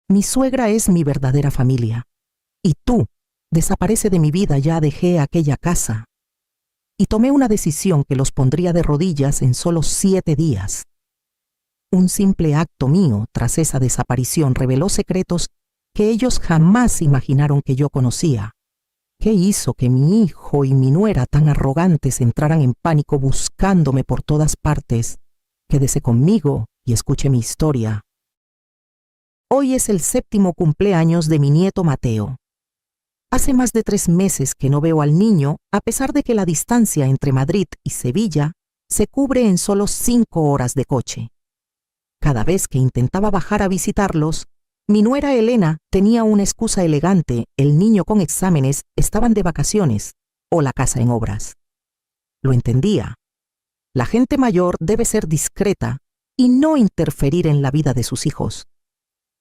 Mi suegra es mi verdadera familia. Y tú, desaparece de mi vida, ya dejé aquella casa. Y tomé una decisión que los pondría de rodillas en solo 7 días. Un simple acto mío tras esa desaparición reveló secretos que ellos jamás imaginaron que yo conocía. ¿Qué hizo que mi hijo y mi nuera tan arrogantes entraran en pánico buscándome por todas partes? Quédese conmigo y escuche mi historia. Hoy es el 7º cumpleaños de mi nieto Mateo. Hace más de 3 meses que no veo al niño, a pesar de que la distancia entre Madrid y Sevilla se cubre en solo 5 horas de coche. Cada vez que intentaba bajar a visitarlos, mi nuera Elena tenía una excusa elegante: el niño con exámenes, estaban de vacaciones o la casa en obras. Lo entendía. La gente mayor debe ser discreta y no interferir en la vida de sus hijos.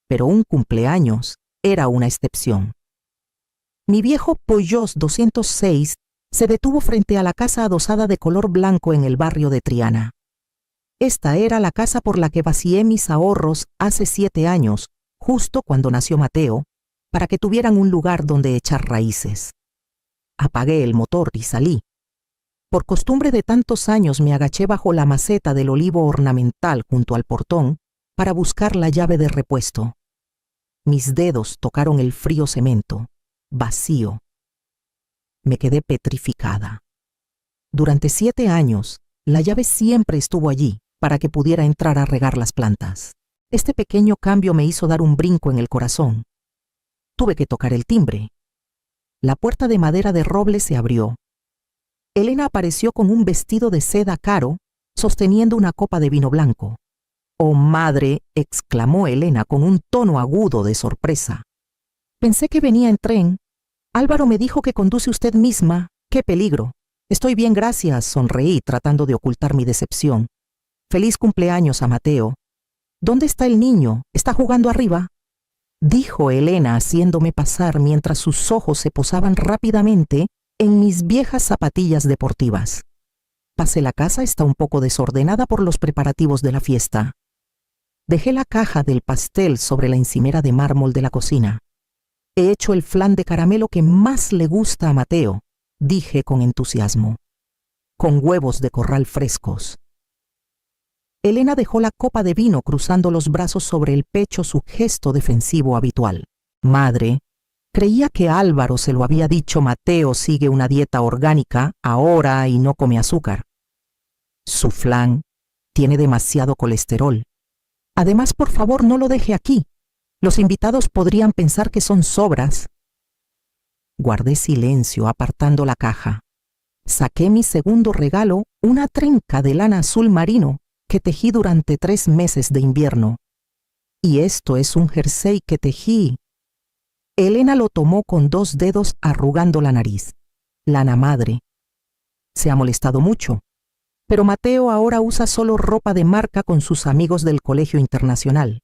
Pero un cumpleaños era una excepción. Mi viejo Peugeot 206 se detuvo frente a la casa adosada de color blanco en el barrio de Triana. Esta era la casa por la que vacié mis ahorros hace 7 años, justo cuando nació Mateo, para que tuvieran un lugar donde echar raíces. Apagué el motor y salí. Por costumbre de tantos años me agaché bajo la maceta del olivo ornamental junto al portón para buscar la llave de repuesto. Mis dedos tocaron el frío cemento, vacío. Me quedé petrificada. Durante 7 años, la llave siempre estuvo allí para que pudiera entrar a regar las plantas. Este pequeño cambio me hizo dar un brinco en el corazón. Tuve que tocar el timbre. La puerta de madera de roble se abrió. Elena apareció con un vestido de seda caro, sosteniendo una copa de vino blanco. «¡Oh, madre!», exclamó Elena con un tono agudo de sorpresa. «Pensé que venía en tren. Álvaro me dijo que conduce usted misma. ¡Qué peligro! Estoy bien, gracias», sonreí tratando de ocultar mi decepción. «Feliz cumpleaños a Mateo. ¿Dónde está el niño? ¿Está jugando arriba?», dijo Elena haciéndome pasar mientras sus ojos se posaban rápidamente en mis viejas zapatillas deportivas. Pasé la casa, está un poco desordenada por los preparativos de la fiesta. Dejé la caja del pastel sobre la encimera de mármol de la cocina. «He hecho el flan de caramelo que más le gusta a Mateo», dije con entusiasmo, «con huevos de corral frescos». Elena dejó la copa de vino cruzando los brazos sobre el pecho, su gesto defensivo habitual. «Madre, creía que Álvaro se lo había dicho. Mateo sigue una dieta orgánica ahora y no come azúcar. Su flan tiene demasiado colesterol. Además, por favor, no lo deje aquí. Los invitados podrían pensar que son sobras». Guardé silencio apartando la caja. Saqué mi segundo regalo, una trenca de lana azul marino que tejí durante 3 meses de invierno. «Y esto es un jersey que tejí». Elena lo tomó con 2 dedos arrugando la nariz. «Lana madre. Se ha molestado mucho. Pero Mateo ahora usa solo ropa de marca con sus amigos del colegio internacional.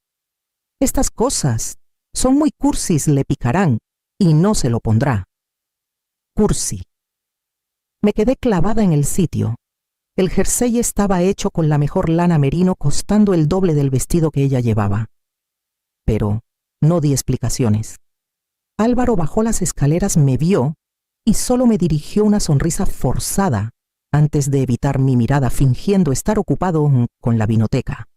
Estas cosas son muy cursis, le picarán y no se lo pondrá». Cursi. Me quedé clavada en el sitio. El jersey estaba hecho con la mejor lana merino, costando el doble del vestido que ella llevaba. Pero no di explicaciones. Álvaro bajó las escaleras, me vio y solo me dirigió una sonrisa forzada antes de evitar mi mirada, fingiendo estar ocupado con la vinoteca.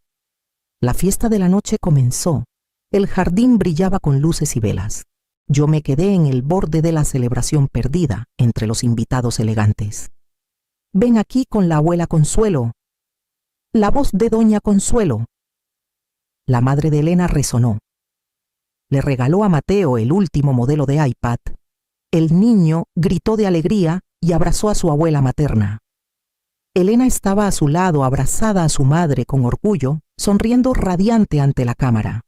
La fiesta de la noche comenzó. El jardín brillaba con luces y velas. Yo me quedé en el borde de la celebración, perdida entre los invitados elegantes. «Ven aquí con la abuela Consuelo». La voz de doña Consuelo. La madre de Elena resonó. Le regaló a Mateo el último modelo de iPad. El niño gritó de alegría y abrazó a su abuela materna. Elena estaba a su lado, abrazada a su madre con orgullo, sonriendo radiante ante la cámara.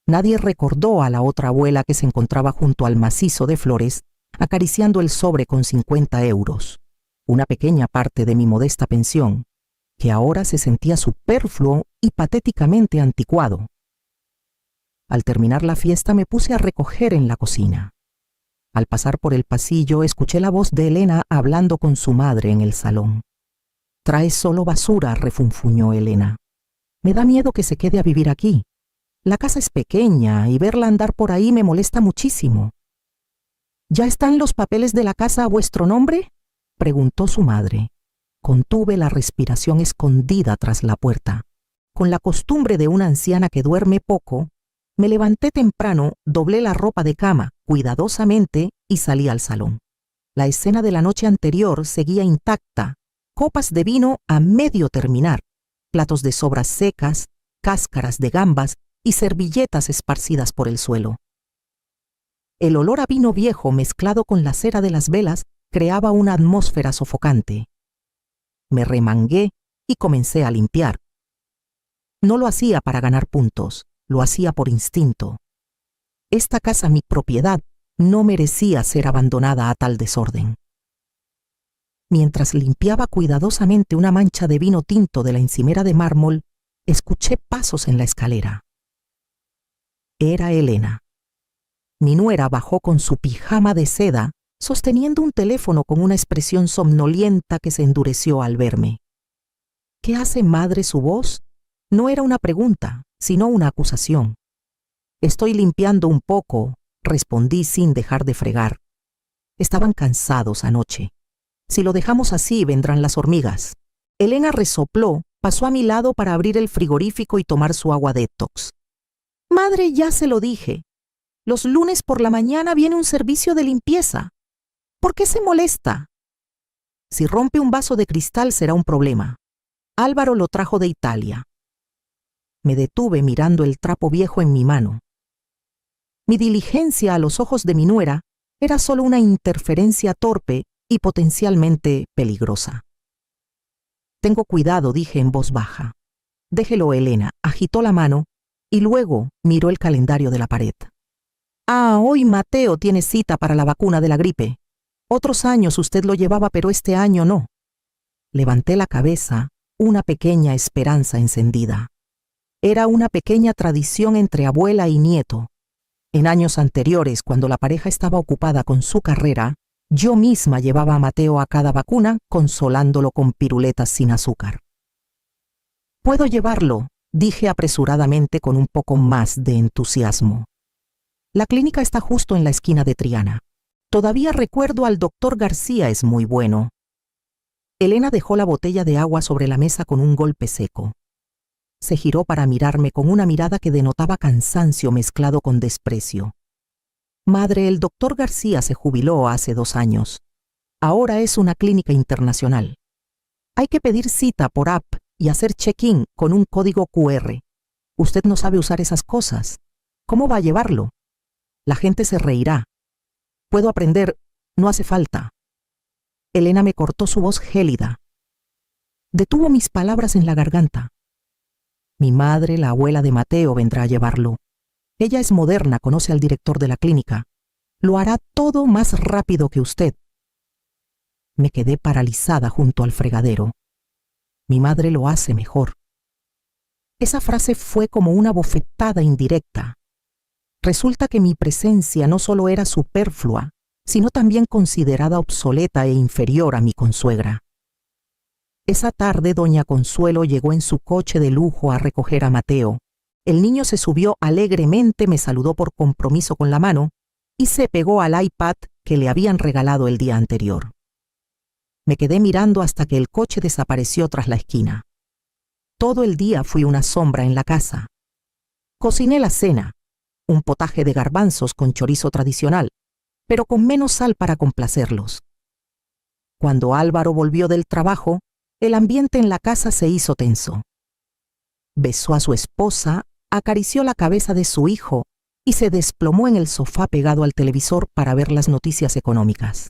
Nadie recordó a la otra abuela que se encontraba junto al macizo de flores, acariciando el sobre con 50 euros, una pequeña parte de mi modesta pensión, que ahora se sentía superfluo y patéticamente anticuado. Al terminar la fiesta me puse a recoger en la cocina. Al pasar por el pasillo escuché la voz de Elena hablando con su madre en el salón. «Trae solo basura», refunfuñó Elena. «Me da miedo que se quede a vivir aquí. La casa es pequeña y verla andar por ahí me molesta muchísimo. ¿Ya están los papeles de la casa a vuestro nombre?, preguntó su madre. Contuve la respiración escondida tras la puerta. Con la costumbre de una anciana que duerme poco, me levanté temprano, doblé la ropa de cama cuidadosamente y salí al salón. La escena de la noche anterior seguía intacta: copas de vino a medio terminar, platos de sobras secas, cáscaras de gambas y servilletas esparcidas por el suelo. El olor a vino viejo mezclado con la cera de las velas creaba una atmósfera sofocante. Me remangué y comencé a limpiar. No lo hacía para ganar puntos, lo hacía por instinto. Esta casa, mi propiedad, no merecía ser abandonada a tal desorden. Mientras limpiaba cuidadosamente una mancha de vino tinto de la encimera de mármol, escuché pasos en la escalera. Era Elena. Mi nuera bajó con su pijama de seda, sosteniendo un teléfono con una expresión somnolienta que se endureció al verme. ¿Qué hace, madre? Su voz no era una pregunta, sino una acusación. Estoy limpiando un poco, respondí sin dejar de fregar. Estaban cansados anoche. Si lo dejamos así, vendrán las hormigas. Elena resopló, pasó a mi lado para abrir el frigorífico y tomar su agua detox. Madre, ya se lo dije. Los lunes por la mañana viene un servicio de limpieza. ¿Por qué se molesta? Si rompe un vaso de cristal será un problema. Álvaro lo trajo de Italia. Me detuve mirando el trapo viejo en mi mano. Mi diligencia a los ojos de mi nuera era solo una interferencia torpe y potencialmente peligrosa. Tengo cuidado, dije en voz baja. Déjelo, Elena. Agitó la mano y luego miró el calendario de la pared. Ah, hoy Mateo tiene cita para la vacuna de la gripe. Otros años usted lo llevaba, pero este año no. Levanté la cabeza, una pequeña esperanza encendida. Era una pequeña tradición entre abuela y nieto. En años anteriores, cuando la pareja estaba ocupada con su carrera, yo misma llevaba a Mateo a cada vacuna, consolándolo con piruletas sin azúcar. «Puedo llevarlo», dije apresuradamente con un poco más de entusiasmo. La clínica está justo en la esquina de Triana. Todavía recuerdo al doctor García, es muy bueno. Elena dejó la botella de agua sobre la mesa con un golpe seco. Se giró para mirarme con una mirada que denotaba cansancio mezclado con desprecio. Madre, el doctor García se jubiló hace 2 años. Ahora es una clínica internacional. Hay que pedir cita por app y hacer check-in con un código QR. Usted no sabe usar esas cosas. ¿Cómo va a llevarlo? La gente se reirá. Puedo aprender, no hace falta. Elena me cortó su voz gélida. Detuvo mis palabras en la garganta. Mi madre, la abuela de Mateo, vendrá a llevarlo. Ella es moderna, conoce al director de la clínica. Lo hará todo más rápido que usted. Me quedé paralizada junto al fregadero. Mi madre lo hace mejor. Esa frase fue como una bofetada indirecta. Resulta que mi presencia no solo era superflua, sino también considerada obsoleta e inferior a mi consuegra. Esa tarde doña Consuelo llegó en su coche de lujo a recoger a Mateo. El niño se subió alegremente, me saludó por compromiso con la mano y se pegó al iPad que le habían regalado el día anterior. Me quedé mirando hasta que el coche desapareció tras la esquina. Todo el día fui una sombra en la casa. Cociné la cena, un potaje de garbanzos con chorizo tradicional, pero con menos sal para complacerlos. Cuando Álvaro volvió del trabajo, el ambiente en la casa se hizo tenso. Besó a su esposa, acarició la cabeza de su hijo y se desplomó en el sofá pegado al televisor para ver las noticias económicas.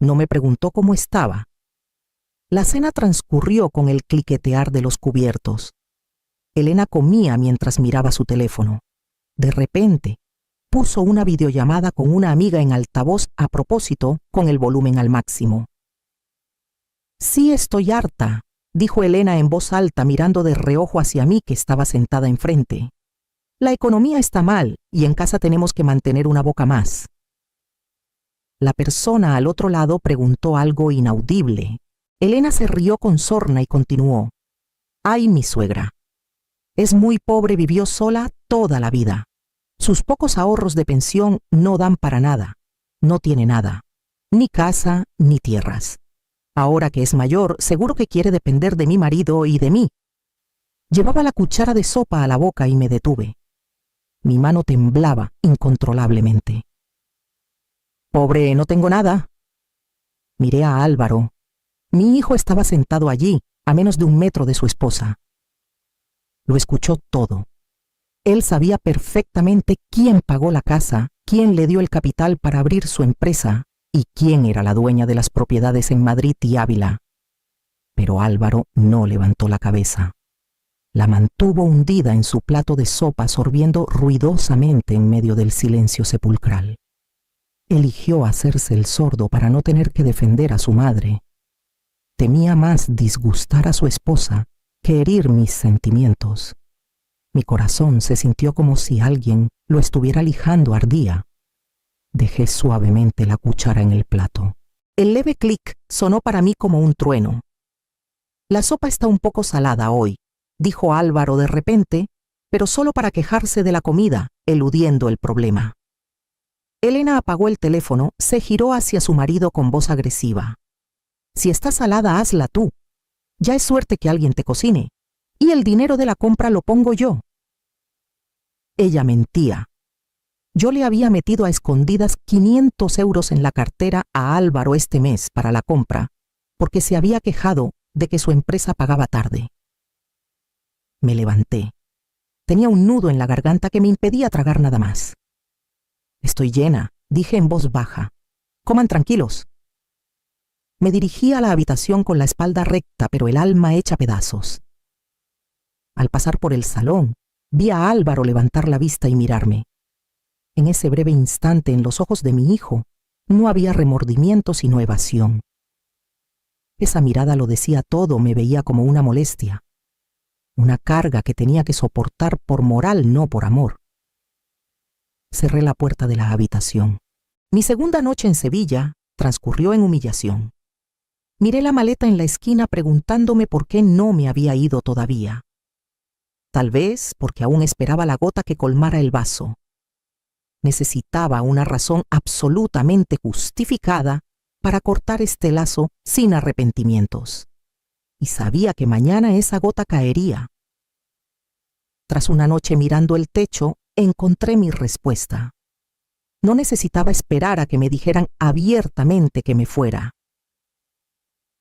No me preguntó cómo estaba. La cena transcurrió con el cliquetear de los cubiertos. Elena comía mientras miraba su teléfono. De repente, puso una videollamada con una amiga en altavoz a propósito, con el volumen al máximo. «Sí, estoy harta», dijo Elena en voz alta mirando de reojo hacia mí que estaba sentada enfrente. «La economía está mal y en casa tenemos que mantener una boca más». La persona al otro lado preguntó algo inaudible. Elena se rió con sorna y continuó. «Ay, mi suegra. Es muy pobre, vivió sola toda la vida. Sus pocos ahorros de pensión no dan para nada. No tiene nada, ni casa ni tierras. Ahora que es mayor, seguro que quiere depender de mi marido y de mí. Llevaba la cuchara de sopa a la boca y me detuve. Mi mano temblaba incontrolablemente. Pobre, no tengo nada. Miré a Álvaro. Mi hijo estaba sentado allí, a menos de 1 metro de su esposa. Lo escuchó todo. Él sabía perfectamente quién pagó la casa, quién le dio el capital para abrir su empresa y quién era la dueña de las propiedades en Madrid y Ávila. Pero Álvaro no levantó la cabeza. La mantuvo hundida en su plato de sopa, sorbiendo ruidosamente en medio del silencio sepulcral. Eligió hacerse el sordo para no tener que defender a su madre. Temía más disgustar a su esposa que herir mis sentimientos. Mi corazón se sintió como si alguien lo estuviera lijando ardía. Dejé suavemente la cuchara en el plato. El leve clic sonó para mí como un trueno. La sopa está un poco salada hoy, dijo Álvaro de repente, pero solo para quejarse de la comida, eludiendo el problema. Elena apagó el teléfono, se giró hacia su marido con voz agresiva. Si está salada, hazla tú. Ya es suerte que alguien te cocine. Y el dinero de la compra lo pongo yo. Ella mentía. Yo le había metido a escondidas 500 euros en la cartera a Álvaro este mes para la compra, porque se había quejado de que su empresa pagaba tarde. Me levanté. Tenía un nudo en la garganta que me impedía tragar nada más. Estoy llena, dije en voz baja. Coman tranquilos. Me dirigí a la habitación con la espalda recta, pero el alma hecha pedazos. Al pasar por el salón, vi a Álvaro levantar la vista y mirarme. En ese breve instante, en los ojos de mi hijo, no había remordimiento sino evasión. Esa mirada lo decía todo, me veía como una molestia, una carga que tenía que soportar por moral, no por amor. Cerré la puerta de la habitación. Mi segunda noche en Sevilla transcurrió en humillación. Miré la maleta en la esquina preguntándome por qué no me había ido todavía. Tal vez porque aún esperaba la gota que colmara el vaso. Necesitaba una razón absolutamente justificada para cortar este lazo sin arrepentimientos. Y sabía que mañana esa gota caería. Tras una noche mirando el techo, encontré mi respuesta. No necesitaba esperar a que me dijeran abiertamente que me fuera.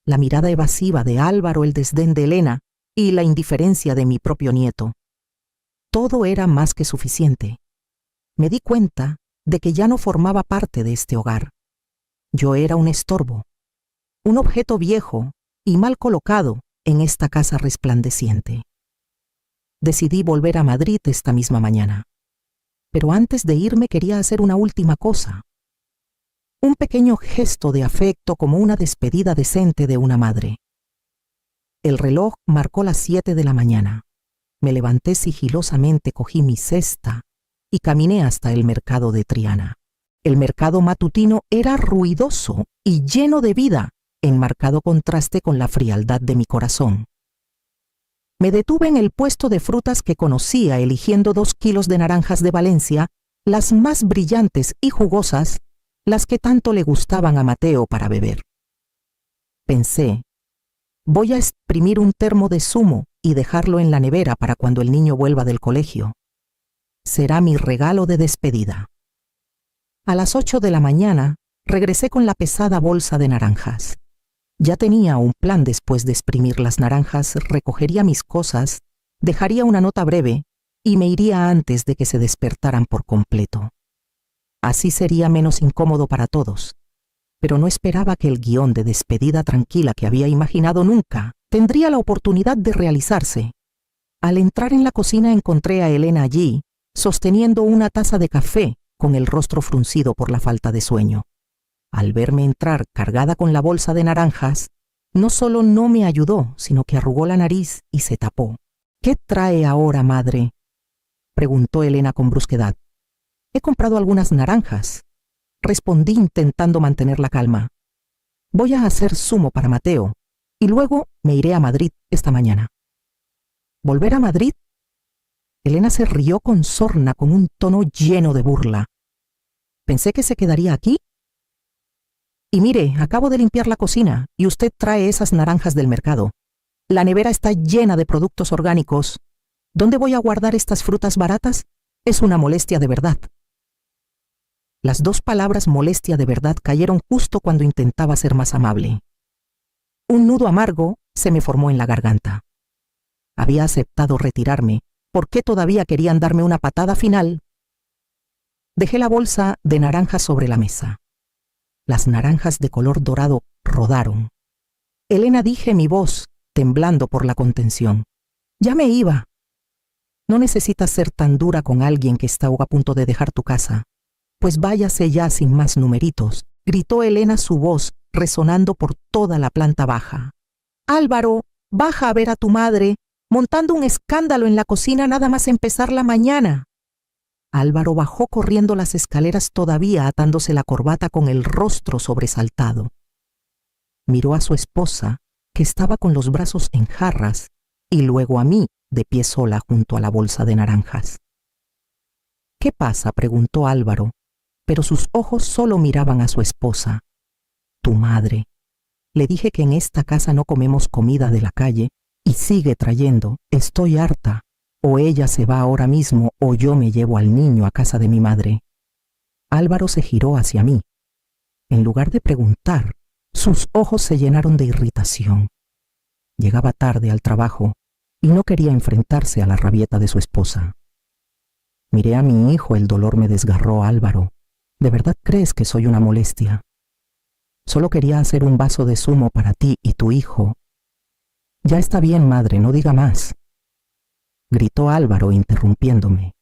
La mirada evasiva de Álvaro, el desdén de Elena y la indiferencia de mi propio nieto. Todo era más que suficiente. Me di cuenta de que ya no formaba parte de este hogar. Yo era un estorbo, un objeto viejo y mal colocado en esta casa resplandeciente. Decidí volver a Madrid esta misma mañana. Pero antes de irme quería hacer una última cosa. Un pequeño gesto de afecto como una despedida decente de una madre. El reloj marcó las 7 de la mañana. Me levanté sigilosamente, cogí mi cesta y caminé hasta el mercado de Triana. El mercado matutino era ruidoso y lleno de vida, en marcado contraste con la frialdad de mi corazón. Me detuve en el puesto de frutas que conocía, eligiendo 2 kilos de naranjas de Valencia, las más brillantes y jugosas, las que tanto le gustaban a Mateo para beber. Pensé, voy a exprimir un termo de zumo y dejarlo en la nevera para cuando el niño vuelva del colegio. Será mi regalo de despedida. A las 8 de la mañana regresé con la pesada bolsa de naranjas. Ya tenía un plan. Después de exprimir las naranjas, recogería mis cosas, dejaría una nota breve y me iría antes de que se despertaran por completo. Así sería menos incómodo para todos. Pero no esperaba que el guión de despedida tranquila que había imaginado nunca tendría la oportunidad de realizarse. Al entrar en la cocina encontré a Elena allí, sosteniendo una taza de café con el rostro fruncido por la falta de sueño. Al verme entrar cargada con la bolsa de naranjas, no solo no me ayudó, sino que arrugó la nariz y se tapó. «¿Qué trae ahora, madre?», preguntó Elena con brusquedad. «He comprado algunas naranjas», respondí intentando mantener la calma. «Voy a hacer zumo para Mateo y luego me iré a Madrid esta mañana». «¿Volver a Madrid?». Elena se rió con sorna, con un tono lleno de burla. Pensé que se quedaría aquí. Y mire, acabo de limpiar la cocina y usted trae esas naranjas del mercado. La nevera está llena de productos orgánicos. ¿Dónde voy a guardar estas frutas baratas? Es una molestia de verdad. Las dos palabras molestia de verdad cayeron justo cuando intentaba ser más amable. Un nudo amargo se me formó en la garganta. Había aceptado retirarme. ¿Por qué todavía querían darme una patada final? Dejé la bolsa de naranjas sobre la mesa. Las naranjas de color dorado rodaron. Elena, dije mi voz, temblando por la contención. Ya me iba. No necesitas ser tan dura con alguien que está a punto de dejar tu casa. Pues váyase ya sin más numeritos, gritó Elena, su voz resonando por toda la planta baja. Álvaro, baja a ver a tu madre, montando un escándalo en la cocina nada más empezar la mañana. Álvaro bajó corriendo las escaleras, todavía atándose la corbata, con el rostro sobresaltado. Miró a su esposa, que estaba con los brazos en jarras, y luego a mí, de pie sola junto a la bolsa de naranjas. ¿Qué pasa?, preguntó Álvaro, pero sus ojos solo miraban a su esposa. Tu madre. Le dije que en esta casa no comemos comida de la calle, y sigue trayendo. Estoy harta. O ella se va ahora mismo, o yo me llevo al niño a casa de mi madre. Álvaro se giró hacia mí. En lugar de preguntar, sus ojos se llenaron de irritación. Llegaba tarde al trabajo y no quería enfrentarse a la rabieta de su esposa. Miré a mi hijo, el dolor me desgarró. Álvaro, ¿de verdad crees que soy una molestia? Solo quería hacer un vaso de zumo para ti y tu hijo. Ya está bien, madre, no diga más, gritó Álvaro, interrumpiéndome.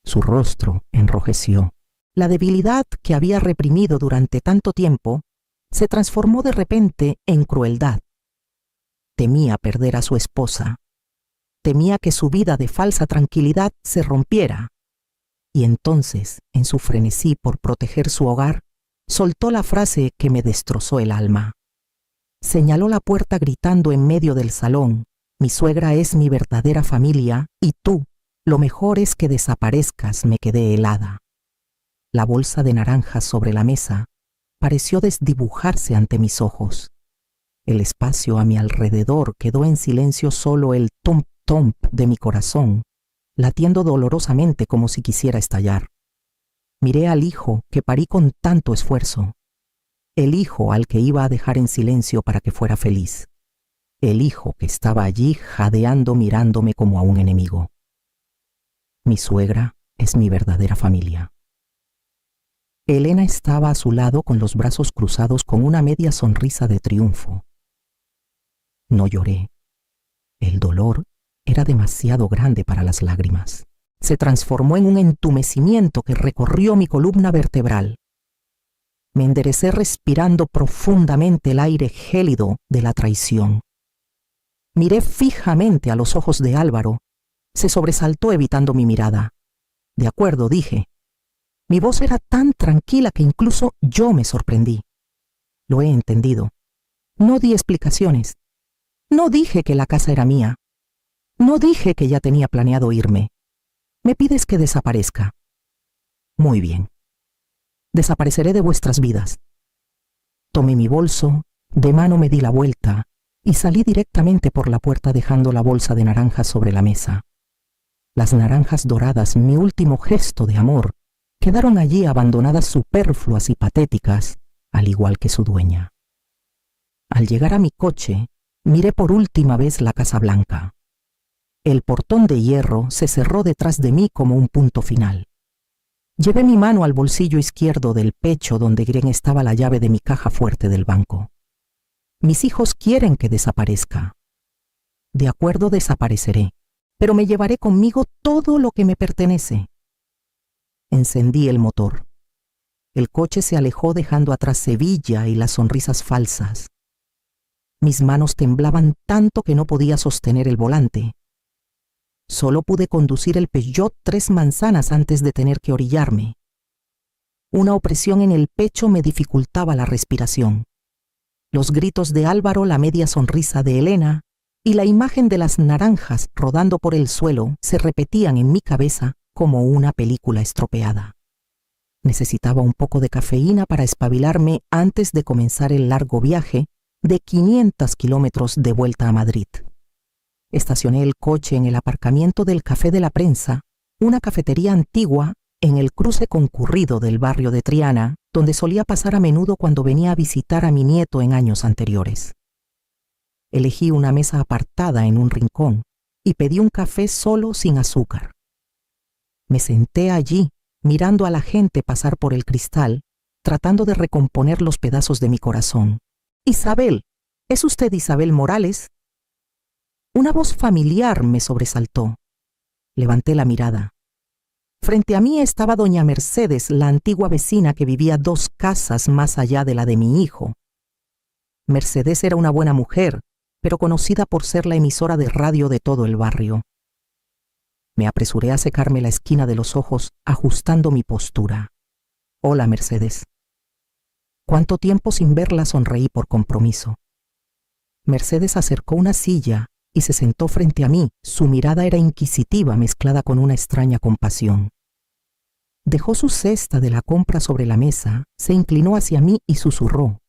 Su rostro enrojeció. La debilidad que había reprimido durante tanto tiempo se transformó de repente en crueldad. Temía perder a su esposa. Temía que su vida de falsa tranquilidad se rompiera. Y entonces, en su frenesí por proteger su hogar, soltó la frase que me destrozó el alma. Señaló la puerta gritando en medio del salón: mi suegra es mi verdadera familia y tú, lo mejor es que desaparezcas. Me quedé helada. La bolsa de naranjas sobre la mesa pareció desdibujarse ante mis ojos. El espacio a mi alrededor quedó en silencio, solo el tump-tump de mi corazón, latiendo dolorosamente como si quisiera estallar. Miré al hijo que parí con tanto esfuerzo, el hijo al que iba a dejar en silencio para que fuera feliz, el hijo que estaba allí jadeando mirándome como a un enemigo. Mi suegra es mi verdadera familia. Elena estaba a su lado con los brazos cruzados, con una media sonrisa de triunfo. No lloré. El dolor era demasiado grande para las lágrimas. Se transformó en un entumecimiento que recorrió mi columna vertebral. Me enderecé respirando profundamente el aire gélido de la traición. Miré fijamente a los ojos de Álvaro. Se sobresaltó evitando mi mirada. De acuerdo, dije. Mi voz era tan tranquila que incluso yo me sorprendí. Lo he entendido. No di explicaciones. No dije que la casa era mía. No dije que ya tenía planeado irme. Me pides que desaparezca. Muy bien. Desapareceré de vuestras vidas. Tomé mi bolso, de mano me di la vuelta y salí directamente por la puerta, dejando la bolsa de naranjas sobre la mesa. Las naranjas doradas, mi último gesto de amor, quedaron allí abandonadas, superfluas y patéticas, al igual que su dueña. Al llegar a mi coche, miré por última vez la Casa Blanca. El portón de hierro se cerró detrás de mí como un punto final. Llevé mi mano al bolsillo izquierdo del pecho, donde estaba la llave de mi caja fuerte del banco. Mis hijos quieren que desaparezca. De acuerdo, desapareceré, pero me llevaré conmigo todo lo que me pertenece. Encendí el motor. El coche se alejó, dejando atrás Sevilla y las sonrisas falsas. Mis manos temblaban tanto que no podía sostener el volante. Solo pude conducir el Peugeot 3 manzanas antes de tener que orillarme. Una opresión en el pecho me dificultaba la respiración. Los gritos de Álvaro, la media sonrisa de Elena y la imagen de las naranjas rodando por el suelo se repetían en mi cabeza como una película estropeada. Necesitaba un poco de cafeína para espabilarme antes de comenzar el largo viaje de 500 kilómetros de vuelta a Madrid. Estacioné el coche en el aparcamiento del Café de la Prensa, una cafetería antigua en el cruce concurrido del barrio de Triana, donde solía pasar a menudo cuando venía a visitar a mi nieto en años anteriores. Elegí una mesa apartada en un rincón y pedí un café solo sin azúcar. Me senté allí, mirando a la gente pasar por el cristal, tratando de recomponer los pedazos de mi corazón. «Isabel, ¿es usted Isabel Morales?» Una voz familiar me sobresaltó. Levanté la mirada. Frente a mí estaba doña Mercedes, la antigua vecina que vivía 2 casas más allá de la de mi hijo. Mercedes era una buena mujer, pero conocida por ser la emisora de radio de todo el barrio. Me apresuré a secarme la esquina de los ojos, ajustando mi postura. «Hola, Mercedes». ¿Cuánto tiempo sin verla?, sonreí por compromiso. Mercedes acercó una silla y se sentó frente a mí. Su mirada era inquisitiva mezclada con una extraña compasión. Dejó su cesta de la compra sobre la mesa, se inclinó hacia mí y susurró: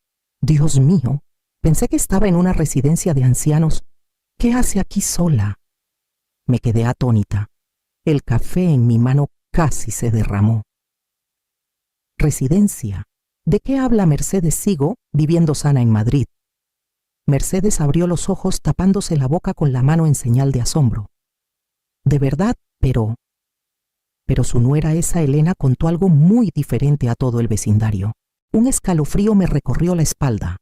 «Dios mío, pensé que estaba en una residencia de ancianos. ¿Qué hace aquí sola?» Me quedé atónita. El café en mi mano casi se derramó. «Residencia. ¿De qué habla Mercedes? Sigo viviendo sana en Madrid». Mercedes abrió los ojos tapándose la boca con la mano en señal de asombro. «¿De verdad? Pero su nuera, esa Elena, contó algo muy diferente a todo el vecindario». Un escalofrío me recorrió la espalda.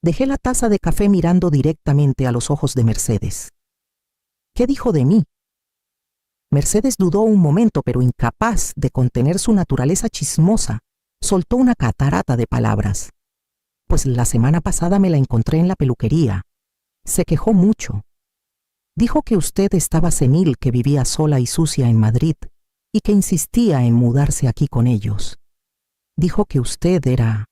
Dejé la taza de café mirando directamente a los ojos de Mercedes. «¿Qué dijo de mí?» Mercedes dudó un momento, pero incapaz de contener su naturaleza chismosa, soltó una catarata de palabras. «Pues la semana pasada me la encontré en la peluquería. Se quejó mucho. Dijo que usted estaba senil, que vivía sola y sucia en Madrid y que insistía en mudarse aquí con ellos. Dijo que usted era...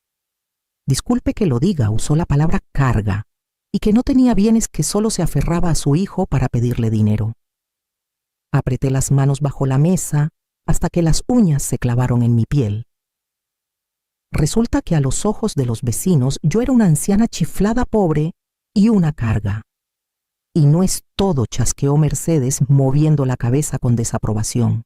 Disculpe que lo diga, usó la palabra carga, y que no tenía bienes, que solo se aferraba a su hijo para pedirle dinero». Apreté las manos bajo la mesa hasta que las uñas se clavaron en mi piel. Resulta que a los ojos de los vecinos yo era una anciana chiflada, pobre y una carga. «Y no es todo», chasqueó Mercedes, moviendo la cabeza con desaprobación.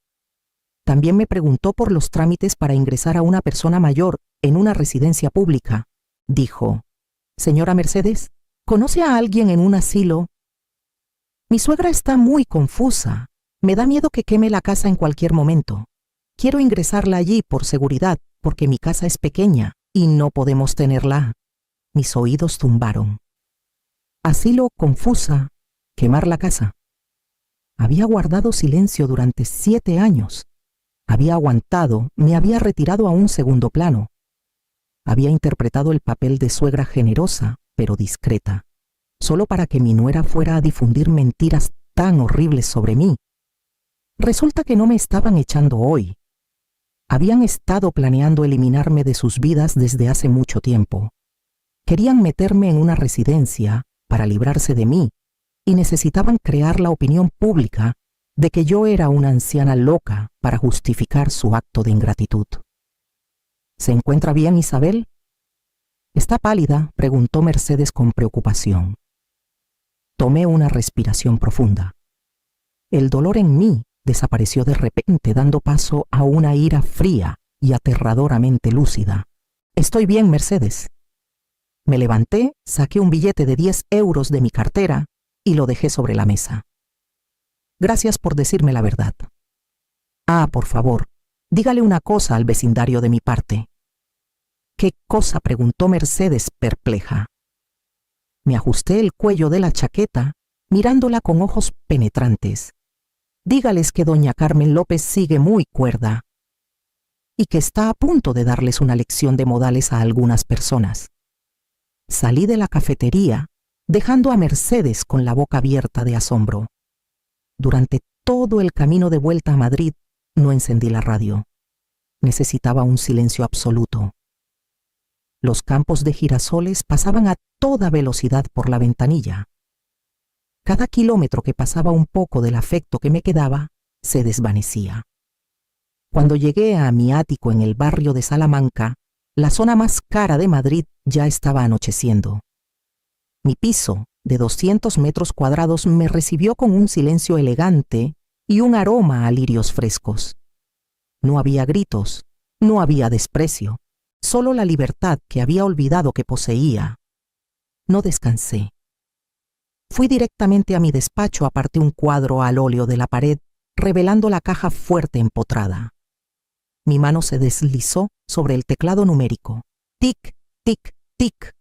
También me preguntó por los trámites para ingresar a una persona mayor en una residencia pública. Dijo: «Señora Mercedes, ¿conoce a alguien en un asilo?» «Mi suegra está muy confusa. Me da miedo que queme la casa en cualquier momento. Quiero ingresarla allí por seguridad, porque mi casa es pequeña y no podemos tenerla». Mis oídos zumbaron. «Asilo, confusa, quemar la casa». Había guardado silencio durante 7 años. Había aguantado, me había retirado a un segundo plano. Había interpretado el papel de suegra generosa, pero discreta, solo para que mi nuera fuera a difundir mentiras tan horribles sobre mí. Resulta que no me estaban echando hoy. Habían estado planeando eliminarme de sus vidas desde hace mucho tiempo. Querían meterme en una residencia para librarse de mí y necesitaban crear la opinión pública de que yo era una anciana loca para justificar su acto de ingratitud. «¿Se encuentra bien, Isabel?» «¿Está pálida?», preguntó Mercedes con preocupación. Tomé una respiración profunda. El dolor en mí desapareció de repente, dando paso a una ira fría y aterradoramente lúcida. «Estoy bien, Mercedes». Me levanté, saqué un billete de 10 euros de mi cartera y lo dejé sobre la mesa. «Gracias por decirme la verdad. Ah, por favor, dígale una cosa al vecindario de mi parte». «¿Qué cosa?», preguntó Mercedes, perpleja. Me ajusté el cuello de la chaqueta, mirándola con ojos penetrantes. «Dígales que doña Carmen López sigue muy cuerda y que está a punto de darles una lección de modales a algunas personas». Salí de la cafetería, dejando a Mercedes con la boca abierta de asombro. Durante todo el camino de vuelta a Madrid no encendí la radio. Necesitaba un silencio absoluto. Los campos de girasoles pasaban a toda velocidad por la ventanilla. Cada kilómetro que pasaba un poco del afecto que me quedaba se desvanecía. Cuando llegué a mi ático en el barrio de Salamanca, la zona más cara de Madrid, ya estaba anocheciendo. Mi piso, de 200 metros cuadrados, me recibió con un silencio elegante y un aroma a lirios frescos. No había gritos, no había desprecio, solo la libertad que había olvidado que poseía. No descansé. Fui directamente a mi despacho, aparté un cuadro al óleo de la pared, revelando la caja fuerte empotrada. Mi mano se deslizó sobre el teclado numérico. Tic, tic, tic.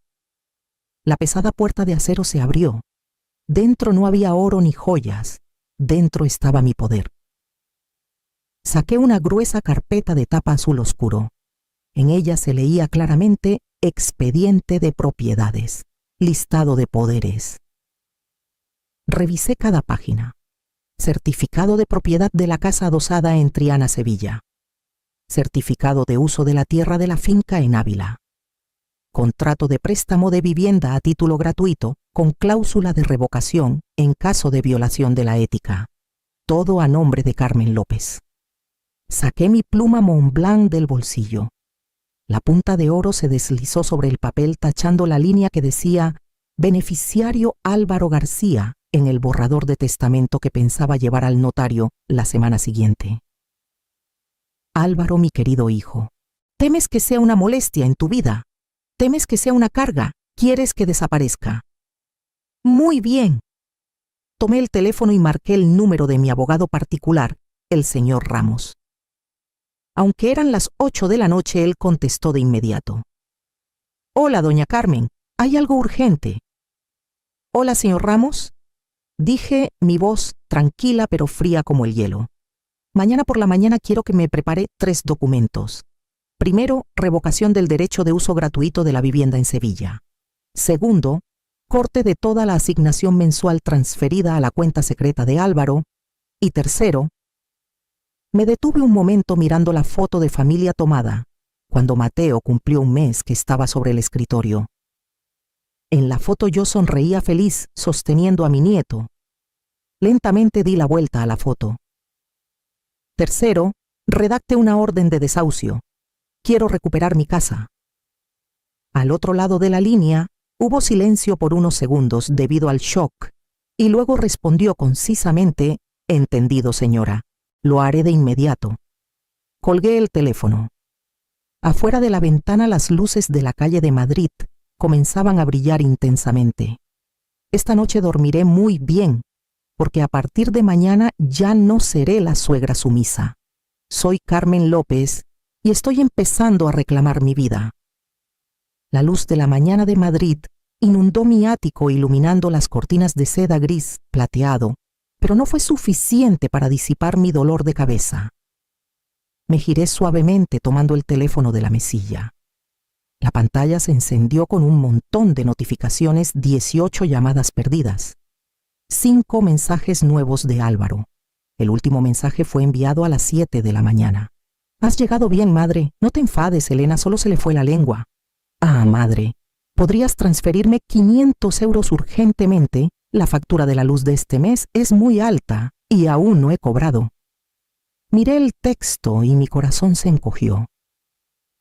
La pesada puerta de acero se abrió. Dentro no había oro ni joyas. Dentro estaba mi poder. Saqué una gruesa carpeta de tapa azul oscuro. En ella se leía claramente expediente de propiedades, listado de poderes. Revisé cada página. Certificado de propiedad de la casa adosada en Triana, Sevilla. Certificado de uso de la tierra de la finca en Ávila. Contrato de préstamo de vivienda a título gratuito con cláusula de revocación en caso de violación de la ética. Todo a nombre de Carmen López. Saqué mi pluma Montblanc del bolsillo. La punta de oro se deslizó sobre el papel tachando la línea que decía beneficiario Álvaro García en el borrador de testamento que pensaba llevar al notario la semana siguiente. Álvaro, mi querido hijo, ¿temes que sea una molestia en tu vida? ¿Temes que sea una carga? ¿Quieres que desaparezca? Muy bien. Tomé el teléfono y marqué el número de mi abogado particular, el señor Ramos. Aunque eran las 8 de la noche, él contestó de inmediato. Hola, doña Carmen, ¿hay algo urgente? Hola, señor Ramos. Dije, mi voz tranquila pero fría como el hielo. Mañana por la mañana quiero que me prepare 3 documentos. Primero, revocación del derecho de uso gratuito de la vivienda en Sevilla. Segundo, corte de toda la asignación mensual transferida a la cuenta secreta de Álvaro. Y tercero, me detuve un momento mirando la foto de familia tomada, cuando Mateo cumplió un mes, que estaba sobre el escritorio. En la foto yo sonreía feliz, sosteniendo a mi nieto. Lentamente di la vuelta a la foto. Tercero, redacte una orden de desahucio. Quiero recuperar mi casa. Al otro lado de la línea, hubo silencio por unos segundos debido al shock, y luego respondió concisamente, entendido, señora. Lo haré de inmediato. Colgué el teléfono. Afuera de la ventana las luces de la calle de Madrid comenzaban a brillar intensamente. Esta noche dormiré muy bien, porque a partir de mañana ya no seré la suegra sumisa. Soy Carmen López y estoy empezando a reclamar mi vida. La luz de la mañana de Madrid inundó mi ático iluminando las cortinas de seda gris plateado, pero no fue suficiente para disipar mi dolor de cabeza. Me giré suavemente tomando el teléfono de la mesilla. La pantalla se encendió con un montón de notificaciones, 18 llamadas perdidas. 5 mensajes nuevos de Álvaro. El último mensaje fue enviado a las 7 de la mañana. Has llegado bien, madre. No te enfades, Elena, solo se le fue la lengua. Ah, madre, ¿podrías transferirme 500 euros urgentemente? La factura de la luz de este mes es muy alta y aún no he cobrado. Miré el texto y mi corazón se encogió.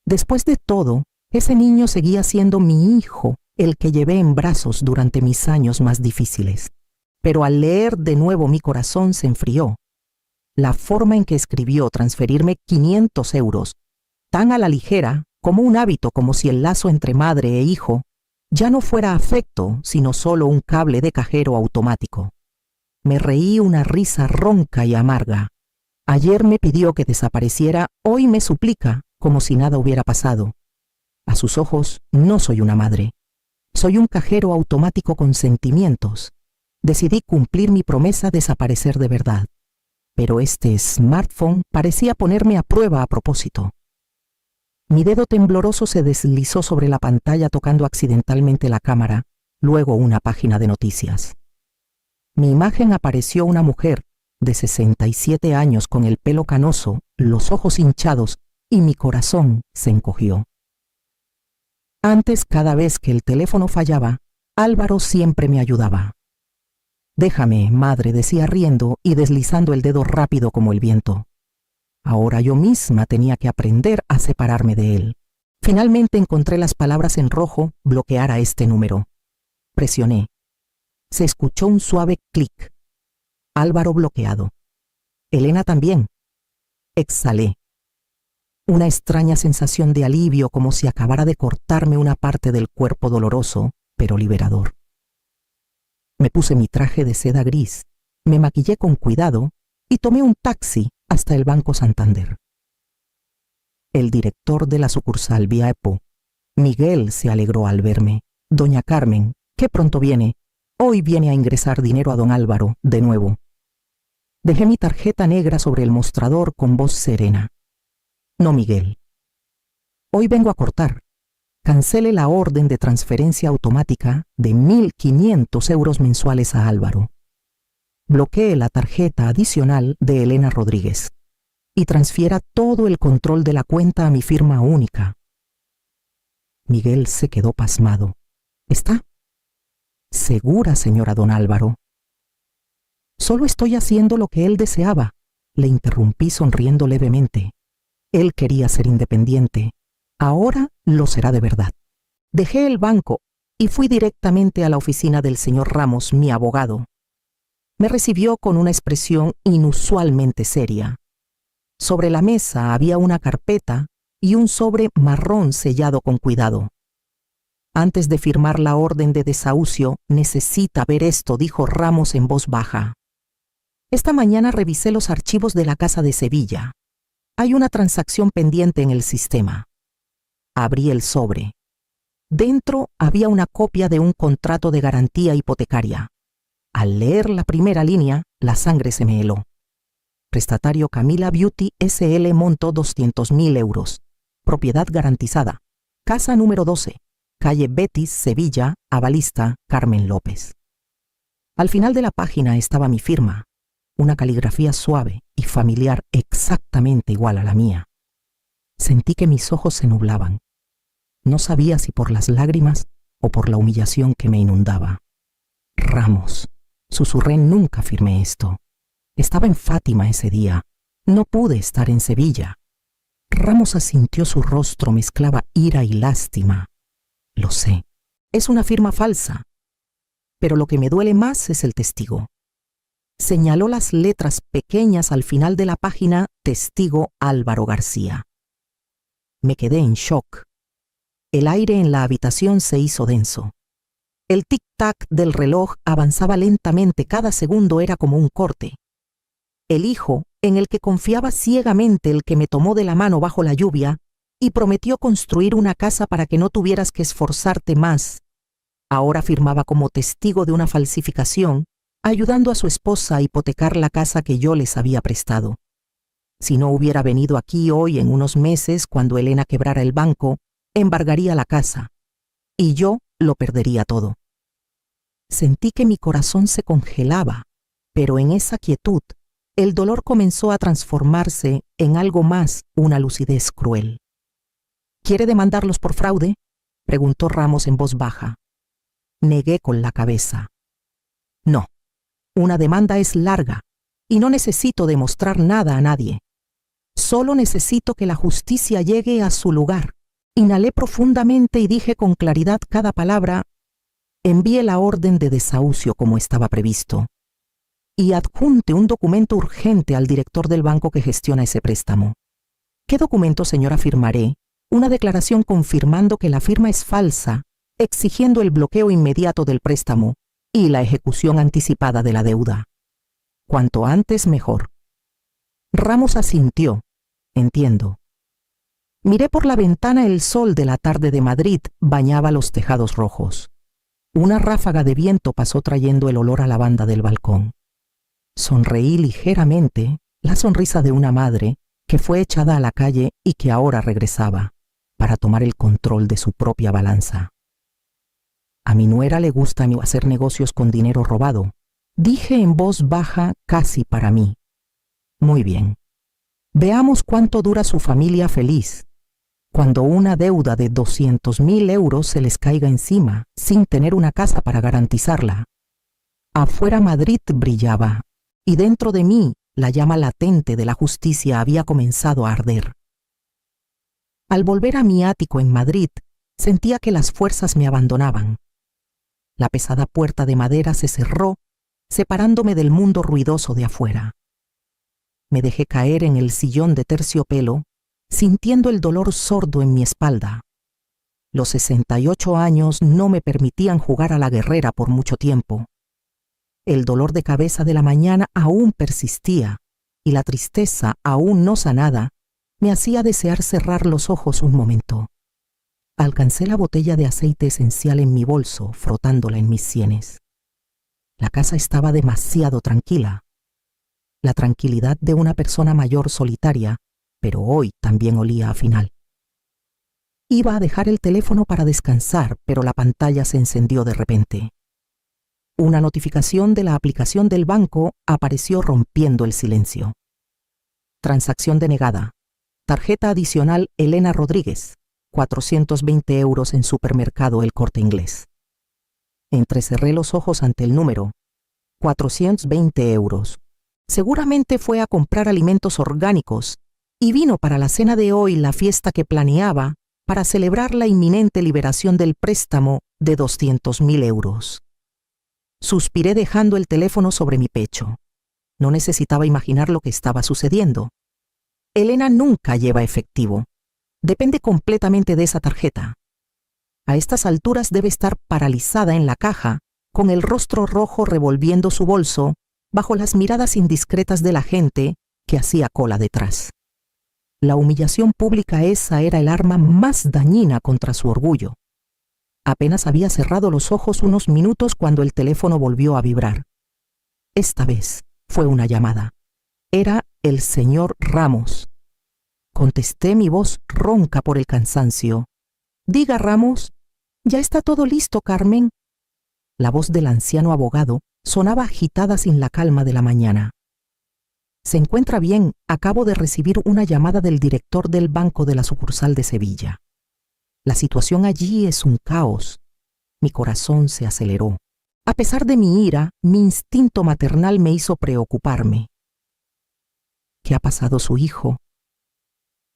Después de todo, ese niño seguía siendo mi hijo, el que llevé en brazos durante mis años más difíciles. Pero al leer de nuevo mi corazón se enfrió. La forma en que escribió transferirme 500 euros, tan a la ligera, como un hábito, como si el lazo entre madre e hijo ya no fuera afecto, sino solo un cable de cajero automático. Me reí una risa ronca y amarga. Ayer me pidió que desapareciera, hoy me suplica, como si nada hubiera pasado. A sus ojos, no soy una madre. Soy un cajero automático con sentimientos. Decidí cumplir mi promesa, desaparecer de verdad. Pero este smartphone parecía ponerme a prueba a propósito. Mi dedo tembloroso se deslizó sobre la pantalla tocando accidentalmente la cámara, luego una página de noticias. Mi imagen apareció una mujer de 67 años con el pelo canoso, los ojos hinchados, y mi corazón se encogió. Antes, cada vez que el teléfono fallaba, Álvaro siempre me ayudaba. Déjame, madre, decía riendo y deslizando el dedo rápido como el viento. Ahora yo misma tenía que aprender a separarme de él. Finalmente encontré las palabras en rojo: bloquear a este número. Presioné. Se escuchó un suave clic. Álvaro bloqueado. Elena también. Exhalé. Una extraña sensación de alivio, como si acabara de cortarme una parte del cuerpo doloroso, pero liberador. Me puse mi traje de seda gris, me maquillé con cuidado y tomé un taxi hasta el Banco Santander. El director de la sucursal Viaepo, Miguel, se alegró al verme. Doña Carmen, ¿qué pronto viene? Hoy viene a ingresar dinero a don Álvaro, de nuevo. Dejé mi tarjeta negra sobre el mostrador con voz serena. No, Miguel. Hoy vengo a cortar. Cancele la orden de transferencia automática de 1.500 euros mensuales a Álvaro. Bloquee la tarjeta adicional de Elena Rodríguez y transfiera todo el control de la cuenta a mi firma única. Miguel se quedó pasmado. ¿Está? ¿Segura, señora don Álvaro? Solo estoy haciendo lo que él deseaba, le interrumpí sonriendo levemente. Él quería ser independiente. Ahora lo será de verdad. Dejé el banco y fui directamente a la oficina del señor Ramos, mi abogado. Me recibió con una expresión inusualmente seria. Sobre la mesa había una carpeta y un sobre marrón sellado con cuidado. Antes de firmar la orden de desahucio, necesita ver esto, dijo Ramos en voz baja. Esta mañana revisé los archivos de la Casa de Sevilla. Hay una transacción pendiente en el sistema. Abrí el sobre. Dentro había una copia de un contrato de garantía hipotecaria. Al leer la primera línea, la sangre se me heló. Prestatario Camila Beauty SL, monto 200.000 euros. Propiedad garantizada. Casa número 12. Calle Betis, Sevilla, avalista Carmen López. Al final de la página estaba mi firma, una caligrafía suave y familiar exactamente igual a la mía. Sentí que mis ojos se nublaban. No sabía si por las lágrimas o por la humillación que me inundaba. Ramos, susurré, nunca firmé esto. Estaba en Fátima ese día. No pude estar en Sevilla. Ramos asintió, su rostro mezclaba ira y lástima. Lo sé, es una firma falsa, pero lo que me duele más es el testigo. Señaló las letras pequeñas al final de la página: testigo Álvaro García. Me quedé en shock. El aire en la habitación se hizo denso. El tic-tac del reloj avanzaba lentamente, cada segundo era como un corte. El hijo, en el que confiaba ciegamente, el que me tomó de la mano bajo la lluvia y prometió construir una casa para que no tuvieras que esforzarte más, ahora firmaba como testigo de una falsificación, ayudando a su esposa a hipotecar la casa que yo les había prestado. Si no hubiera venido aquí hoy, en unos meses, cuando Elena quebrara el banco, embargaría la casa, y yo lo perdería todo. Sentí que mi corazón se congelaba, pero en esa quietud, el dolor comenzó a transformarse en algo más, una lucidez cruel. ¿Quiere demandarlos por fraude?, preguntó Ramos en voz baja. Negué con la cabeza. No, una demanda es larga y no necesito demostrar nada a nadie. Solo necesito que la justicia llegue a su lugar. Inhalé profundamente y dije con claridad cada palabra. Envié la orden de desahucio como estaba previsto y adjunte un documento urgente al director del banco que gestiona ese préstamo. ¿Qué documento, señora, firmaré? Una declaración confirmando que la firma es falsa, exigiendo el bloqueo inmediato del préstamo y la ejecución anticipada de la deuda. Cuanto antes, mejor. Ramos asintió. Entiendo. Miré por la ventana. El sol de la tarde de Madrid bañaba los tejados rojos. Una ráfaga de viento pasó trayendo el olor a lavanda del balcón. Sonreí ligeramente, la sonrisa de una madre que fue echada a la calle y que ahora regresaba para tomar el control de su propia balanza. A mi nuera le gusta hacer negocios con dinero robado, dije en voz baja, casi para mí. Muy bien. Veamos cuánto dura su familia feliz, cuando una deuda de 200.000 euros se les caiga encima, sin tener una casa para garantizarla. Afuera Madrid brillaba, y dentro de mí la llama latente de la justicia había comenzado a arder. Al volver a mi ático en Madrid, sentía que las fuerzas me abandonaban. La pesada puerta de madera se cerró, separándome del mundo ruidoso de afuera. Me dejé caer en el sillón de terciopelo, sintiendo el dolor sordo en mi espalda. Los 68 años no me permitían jugar a la guerrera por mucho tiempo. El dolor de cabeza de la mañana aún persistía, y la tristeza aún no sanada me hacía desear cerrar los ojos un momento. Alcancé la botella de aceite esencial en mi bolso, frotándola en mis sienes. La casa estaba demasiado tranquila. La tranquilidad de una persona mayor solitaria, pero hoy también olía a final. Iba a dejar el teléfono para descansar, pero la pantalla se encendió de repente. Una notificación de la aplicación del banco apareció rompiendo el silencio. Transacción denegada. Tarjeta adicional Elena Rodríguez, 420 € en supermercado El Corte Inglés. Entrecerré los ojos ante el número. 420 €. Seguramente fue a comprar alimentos orgánicos y vino para la cena de hoy la fiesta que planeaba para celebrar la inminente liberación del préstamo de 200.000 €. Suspiré dejando el teléfono sobre mi pecho. No necesitaba imaginar lo que estaba sucediendo. Elena nunca lleva efectivo. Depende completamente de esa tarjeta. A estas alturas debe estar paralizada en la caja, con el rostro rojo revolviendo su bolso, bajo las miradas indiscretas de la gente que hacía cola detrás. La humillación pública esa era el arma más dañina contra su orgullo. Apenas había cerrado los ojos unos minutos cuando el teléfono volvió a vibrar. Esta vez fue una llamada. Era el señor Ramos. Contesté mi voz ronca por el cansancio. Diga, Ramos. Ya está todo listo, Carmen. La voz del anciano abogado sonaba agitada sin la calma de la mañana. Se encuentra bien, acabo de recibir una llamada del director del banco de la sucursal de Sevilla. La situación allí es un caos. Mi corazón se aceleró. A pesar de mi ira, mi instinto maternal me hizo preocuparme. ¿Qué ha pasado su hijo?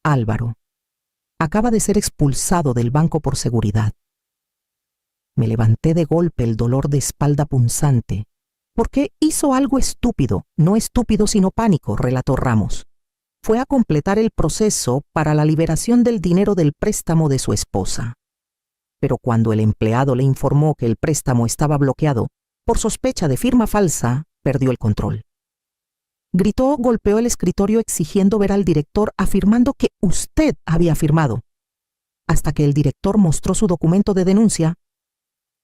Álvaro. Acaba de ser expulsado del banco por seguridad. Me levanté de golpe, el dolor de espalda punzante. Porque hizo algo estúpido, no estúpido sino pánico, relató Ramos. Fue a completar el proceso para la liberación del dinero del préstamo de su esposa. Pero cuando el empleado le informó que el préstamo estaba bloqueado por sospecha de firma falsa, perdió el control. Gritó, golpeó el escritorio exigiendo ver al director, afirmando que usted había firmado. Hasta que el director mostró su documento de denuncia,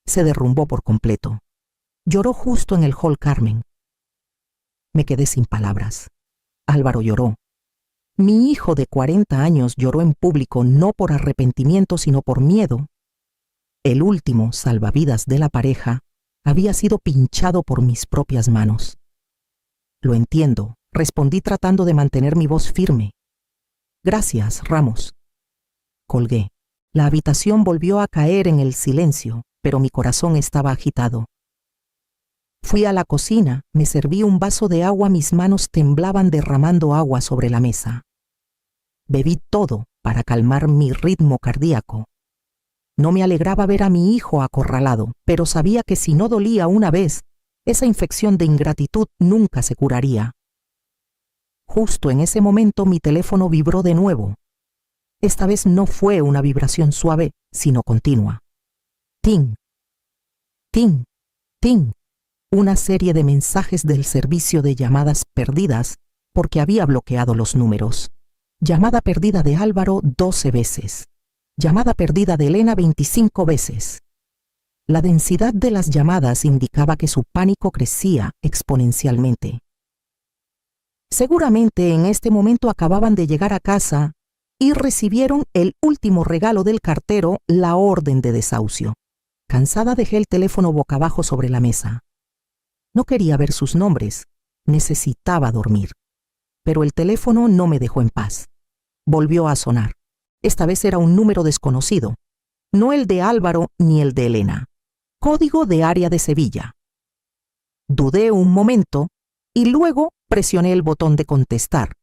se derrumbó por completo. Lloró justo en el hall Carmen. Me quedé sin palabras. Álvaro lloró. Mi hijo de 40 años lloró en público no por arrepentimiento sino por miedo. El último salvavidas de la pareja había sido pinchado por mis propias manos. Lo entiendo, respondí tratando de mantener mi voz firme. Gracias, Ramos. Colgué. La habitación volvió a caer en el silencio, pero mi corazón estaba agitado. Fui a la cocina, me serví un vaso de agua, mis manos temblaban derramando agua sobre la mesa. Bebí todo para calmar mi ritmo cardíaco. No me alegraba ver a mi hijo acorralado, pero sabía que si no dolía una vez, esa infección de ingratitud nunca se curaría. Justo en ese momento mi teléfono vibró de nuevo. Esta vez no fue una vibración suave, sino continua. Ting, ting, ting. Una serie de mensajes del servicio de llamadas perdidas porque había bloqueado los números. Llamada perdida de Álvaro 12 veces. Llamada perdida de Elena 25 veces. La densidad de las llamadas indicaba que su pánico crecía exponencialmente. Seguramente en este momento acababan de llegar a casa y recibieron el último regalo del cartero, la orden de desahucio. Cansada dejé el teléfono boca abajo sobre la mesa. No quería ver sus nombres, necesitaba dormir. Pero el teléfono no me dejó en paz. Volvió a sonar. Esta vez era un número desconocido, no el de Álvaro ni el de Elena. Código de área de Sevilla. Dudé un momento y luego presioné el botón de contestar,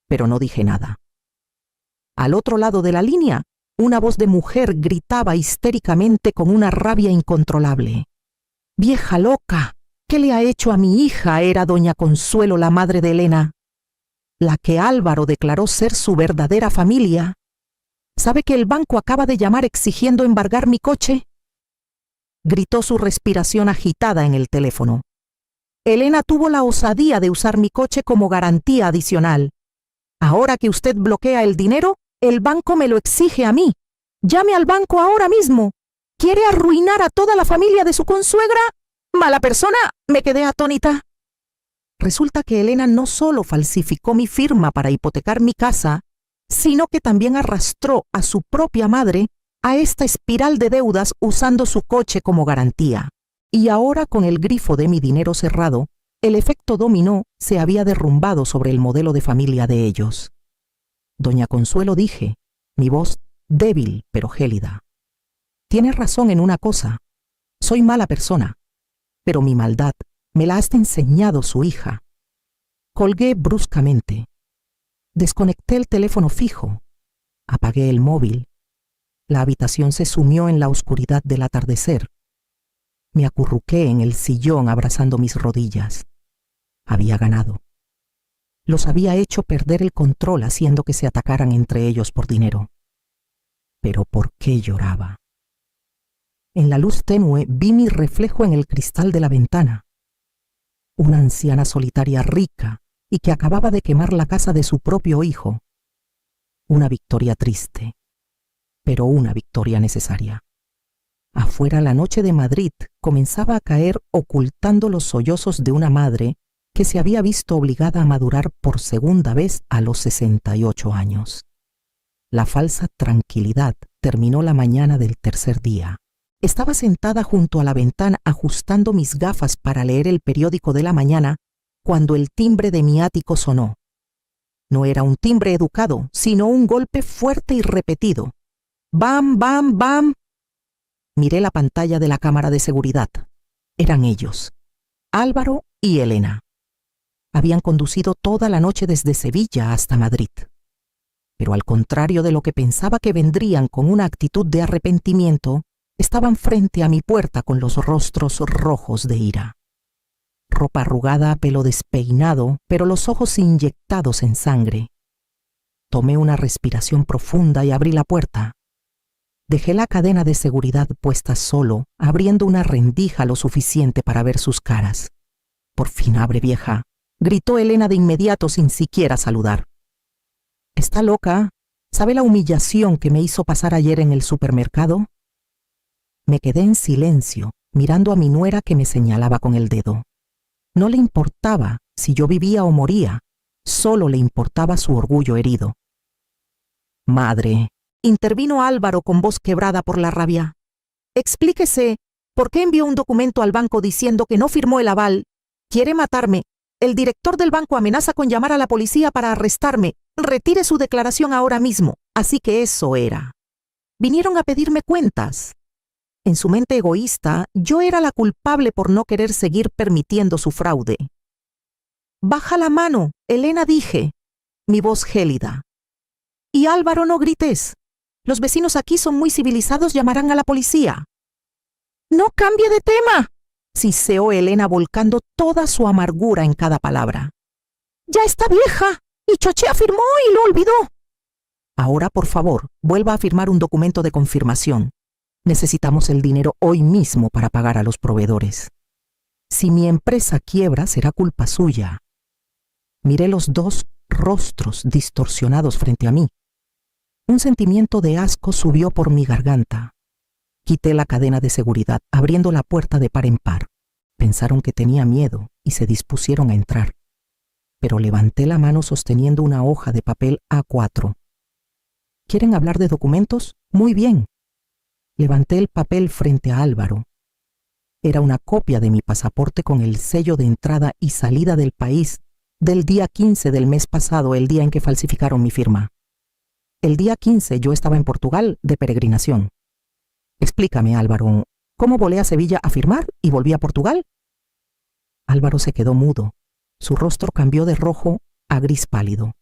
pero no dije nada. Al otro lado de la línea, una voz de mujer gritaba histéricamente con una rabia incontrolable. «¡Vieja loca! ¿Qué le ha hecho a mi hija?», era doña Consuelo, la madre de Elena, la que Álvaro declaró ser su verdadera familia. «¿Sabe que el banco acaba de llamar exigiendo embargar mi coche?», gritó su respiración agitada en el teléfono. «Elena tuvo la osadía de usar mi coche como garantía adicional. Ahora que usted bloquea el dinero, el banco me lo exige a mí. Llame al banco ahora mismo. ¿Quiere arruinar a toda la familia de su consuegra? ¡Mala persona!», me quedé atónita. Resulta que Elena no solo falsificó mi firma para hipotecar mi casa, sino que también arrastró a su propia madre a esta espiral de deudas usando su coche como garantía. Y ahora, con el grifo de mi dinero cerrado, el efecto dominó se había derrumbado sobre el modelo de familia de ellos. «Doña Consuelo», dije, mi voz débil pero gélida, «tiene razón en una cosa. Soy mala persona, pero mi maldad me la ha enseñado su hija». Colgué bruscamente. Desconecté el teléfono fijo. Apagué el móvil. La habitación se sumió en la oscuridad del atardecer. Me acurruqué en el sillón abrazando mis rodillas. Había ganado. Los había hecho perder el control haciendo que se atacaran entre ellos por dinero. Pero ¿por qué lloraba? En la luz tenue vi mi reflejo en el cristal de la ventana. Una anciana solitaria rica y que acababa de quemar la casa de su propio hijo. Una victoria triste, pero una victoria necesaria. Afuera, la noche de Madrid comenzaba a caer, ocultando los sollozos de una madre que se había visto obligada a madurar por segunda vez a los 68 años. La falsa tranquilidad terminó la mañana del tercer día. Estaba sentada junto a la ventana ajustando mis gafas para leer el periódico de la mañana cuando el timbre de mi ático sonó. No era un timbre educado, sino un golpe fuerte y repetido. ¡Bam, bam, bam! Miré la pantalla de la cámara de seguridad. Eran ellos, Álvaro y Elena. Habían conducido toda la noche desde Sevilla hasta Madrid. Pero al contrario de lo que pensaba que vendrían con una actitud de arrepentimiento, estaban frente a mi puerta con los rostros rojos de ira. Ropa arrugada, pelo despeinado, pero los ojos inyectados en sangre. Tomé una respiración profunda y abrí la puerta. Dejé la cadena de seguridad puesta solo, abriendo una rendija lo suficiente para ver sus caras. «Por fin abre, vieja», gritó Elena de inmediato sin siquiera saludar. «¿Está loca? ¿Sabe la humillación que me hizo pasar ayer en el supermercado?». Me quedé en silencio, mirando a mi nuera que me señalaba con el dedo. No le importaba si yo vivía o moría, solo le importaba su orgullo herido. «Madre», intervino Álvaro con voz quebrada por la rabia. «Explíquese, ¿por qué envió un documento al banco diciendo que no firmó el aval? Quiere matarme. El director del banco amenaza con llamar a la policía para arrestarme. Retire su declaración ahora mismo». Así que eso era. Vinieron a pedirme cuentas. En su mente egoísta, yo era la culpable por no querer seguir permitiendo su fraude. «Baja la mano, Elena», dije, mi voz gélida. «Y Álvaro, no grites. Los vecinos aquí son muy civilizados, llamarán a la policía». «No cambie de tema», siseó Elena volcando toda su amargura en cada palabra. «Ya está vieja, y Chochea firmó y lo olvidó». «Ahora, por favor, vuelva a firmar un documento de confirmación. Necesitamos el dinero hoy mismo para pagar a los proveedores. Si mi empresa quiebra, será culpa suya». Miré los dos rostros distorsionados frente a mí. Un sentimiento de asco subió por mi garganta. Quité la cadena de seguridad, abriendo la puerta de par en par. Pensaron que tenía miedo y se dispusieron a entrar. Pero levanté la mano sosteniendo una hoja de papel A4. ¿Quieren hablar de documentos? Muy bien. Levanté el papel frente a Álvaro. Era una copia de mi pasaporte con el sello de entrada y salida del país del día 15 del mes pasado, el día en que falsificaron mi firma. El día 15 yo estaba en Portugal de peregrinación. Explícame, Álvaro, ¿cómo volé a Sevilla a firmar y volví a Portugal? Álvaro se quedó mudo. Su rostro cambió de rojo a gris pálido.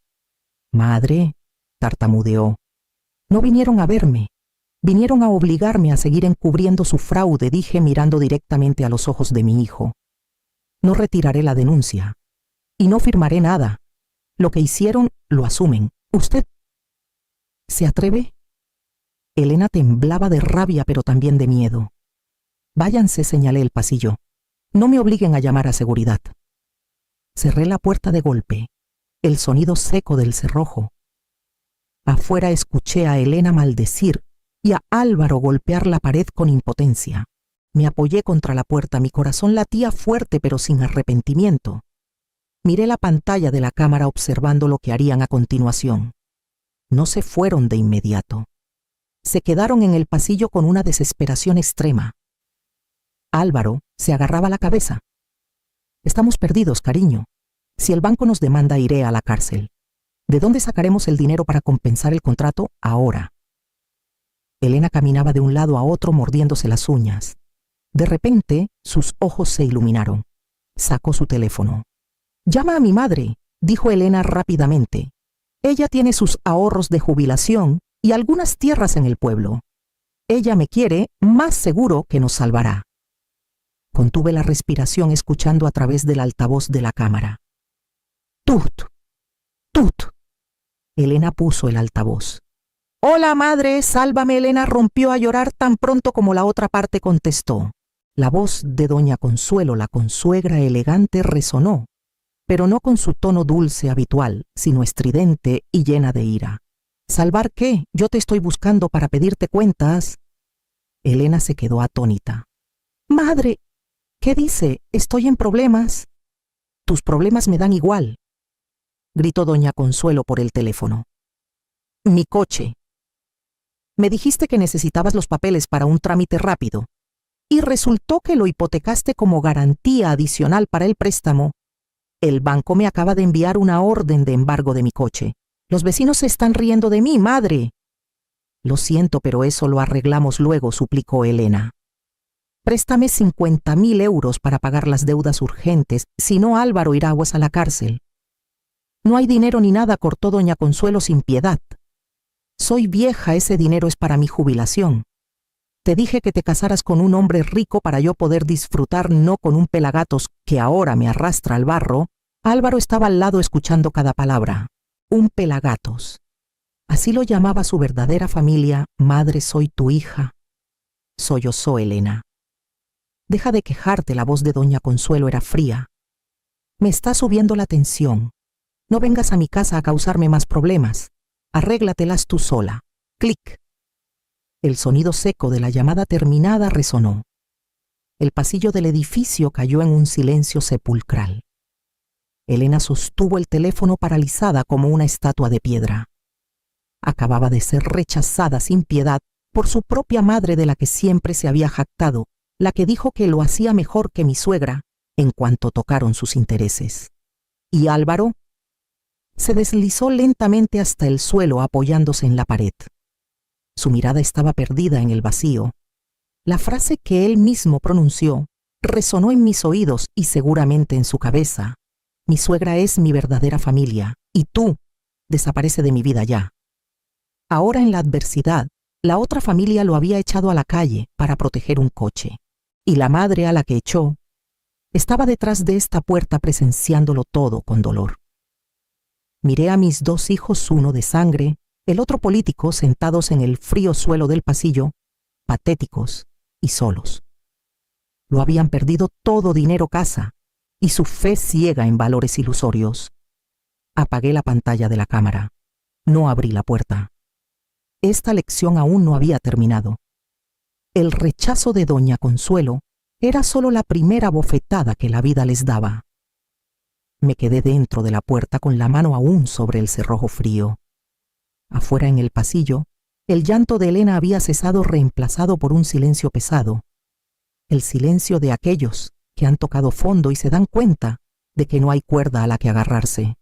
«Madre», tartamudeó, «no vinieron a verme. Vinieron a obligarme a seguir encubriendo su fraude», dije mirando directamente a los ojos de mi hijo. «No retiraré la denuncia. Y no firmaré nada. Lo que hicieron lo asumen. ¿Usted se atreve?» Elena temblaba de rabia pero también de miedo. «Váyanse», señalé el pasillo. «No me obliguen a llamar a seguridad». Cerré la puerta de golpe. El sonido seco del cerrojo. Afuera escuché a Elena maldecir y a Álvaro golpear la pared con impotencia. Me apoyé contra la puerta, mi corazón latía fuerte pero sin arrepentimiento. Miré la pantalla de la cámara observando lo que harían a continuación. No se fueron de inmediato. Se quedaron en el pasillo con una desesperación extrema. Álvaro se agarraba la cabeza. «Estamos perdidos, cariño. Si el banco nos demanda, iré a la cárcel. ¿De dónde sacaremos el dinero para compensar el contrato ahora?» Elena caminaba de un lado a otro mordiéndose las uñas. De repente, sus ojos se iluminaron. Sacó su teléfono. «Llama a mi madre», dijo Elena rápidamente. «Ella tiene sus ahorros de jubilación y algunas tierras en el pueblo. Ella me quiere, más seguro que nos salvará». Contuve la respiración escuchando a través del altavoz de la cámara. «Tut, tut». Elena puso el altavoz. «Hola, madre, sálvame». Elena rompió a llorar tan pronto como la otra parte contestó. La voz de doña Consuelo, la consuegra elegante, resonó, pero no con su tono dulce habitual, sino estridente y llena de ira. «¿Salvar qué? Yo te estoy buscando para pedirte cuentas». Elena se quedó atónita. «Madre, ¿qué dice? Estoy en problemas». «Tus problemas me dan igual», gritó doña Consuelo por el teléfono. «Mi coche. Me dijiste que necesitabas los papeles para un trámite rápido, y resultó que lo hipotecaste como garantía adicional para el préstamo. El banco me acaba de enviar una orden de embargo de mi coche. Los vecinos se están riendo de mí, madre». «Lo siento, pero eso lo arreglamos luego», suplicó Elena. «Préstame 50.000 euros para pagar las deudas urgentes, si no Álvaro irá a la cárcel». «No hay dinero ni nada», cortó doña Consuelo sin piedad. «Soy vieja, ese dinero es para mi jubilación. Te dije que te casaras con un hombre rico para yo poder disfrutar, no con un pelagatos que ahora me arrastra al barro». Álvaro estaba al lado escuchando cada palabra. Un pelagatos. Así lo llamaba su verdadera familia. «Madre, soy tu hija», sollozó Elena. «Deja de quejarte», la voz de doña Consuelo era fría. «Me está subiendo la tensión. No vengas a mi casa a causarme más problemas. Arréglatelas tú sola». Clic. El sonido seco de la llamada terminada resonó. El pasillo del edificio cayó en un silencio sepulcral. Elena sostuvo el teléfono paralizada como una estatua de piedra. Acababa de ser rechazada sin piedad por su propia madre, de la que siempre se había jactado, la que dijo que lo hacía mejor que mi suegra en cuanto tocaron sus intereses. ¿Y Álvaro? Se deslizó lentamente hasta el suelo apoyándose en la pared. Su mirada estaba perdida en el vacío. La frase que él mismo pronunció resonó en mis oídos y seguramente en su cabeza. «Mi suegra es mi verdadera familia, y tú, desaparece de mi vida ya». Ahora, en la adversidad, la otra familia lo había echado a la calle para proteger un coche, y la madre a la que echó estaba detrás de esta puerta presenciándolo todo con dolor. Miré a mis dos hijos, uno de sangre, el otro político, sentados en el frío suelo del pasillo, patéticos y solos. Lo habían perdido todo: dinero, casa, y su fe ciega en valores ilusorios. Apagué la pantalla de la cámara. No abrí la puerta. Esta lección aún no había terminado. El rechazo de doña Consuelo era solo la primera bofetada que la vida les daba. Me quedé dentro de la puerta con la mano aún sobre el cerrojo frío. Afuera, en el pasillo, el llanto de Elena había cesado, reemplazado por un silencio pesado. El silencio de aquellos que han tocado fondo y se dan cuenta de que no hay cuerda a la que agarrarse.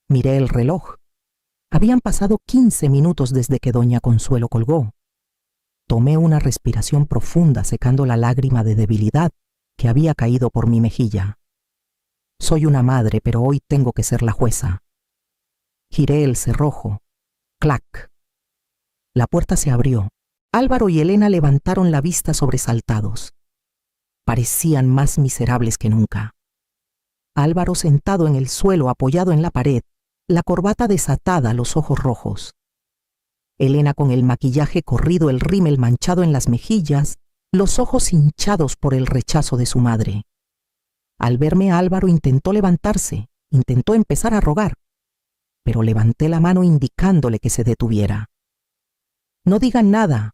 Miré el reloj. Habían pasado 15 minutos desde que doña Consuelo colgó. Tomé una respiración profunda, secando la lágrima de debilidad que había caído por mi mejilla. Soy una madre, pero hoy tengo que ser la jueza. Giré el cerrojo. ¡Clac! La puerta se abrió. Álvaro y Elena levantaron la vista sobresaltados. Parecían más miserables que nunca. Álvaro sentado en el suelo apoyado en la pared, la corbata desatada, los ojos rojos. Elena con el maquillaje corrido, el rímel manchado en las mejillas, los ojos hinchados por el rechazo de su madre. Al verme, Álvaro intentó levantarse, intentó empezar a rogar, pero levanté la mano indicándole que se detuviera. No digan nada,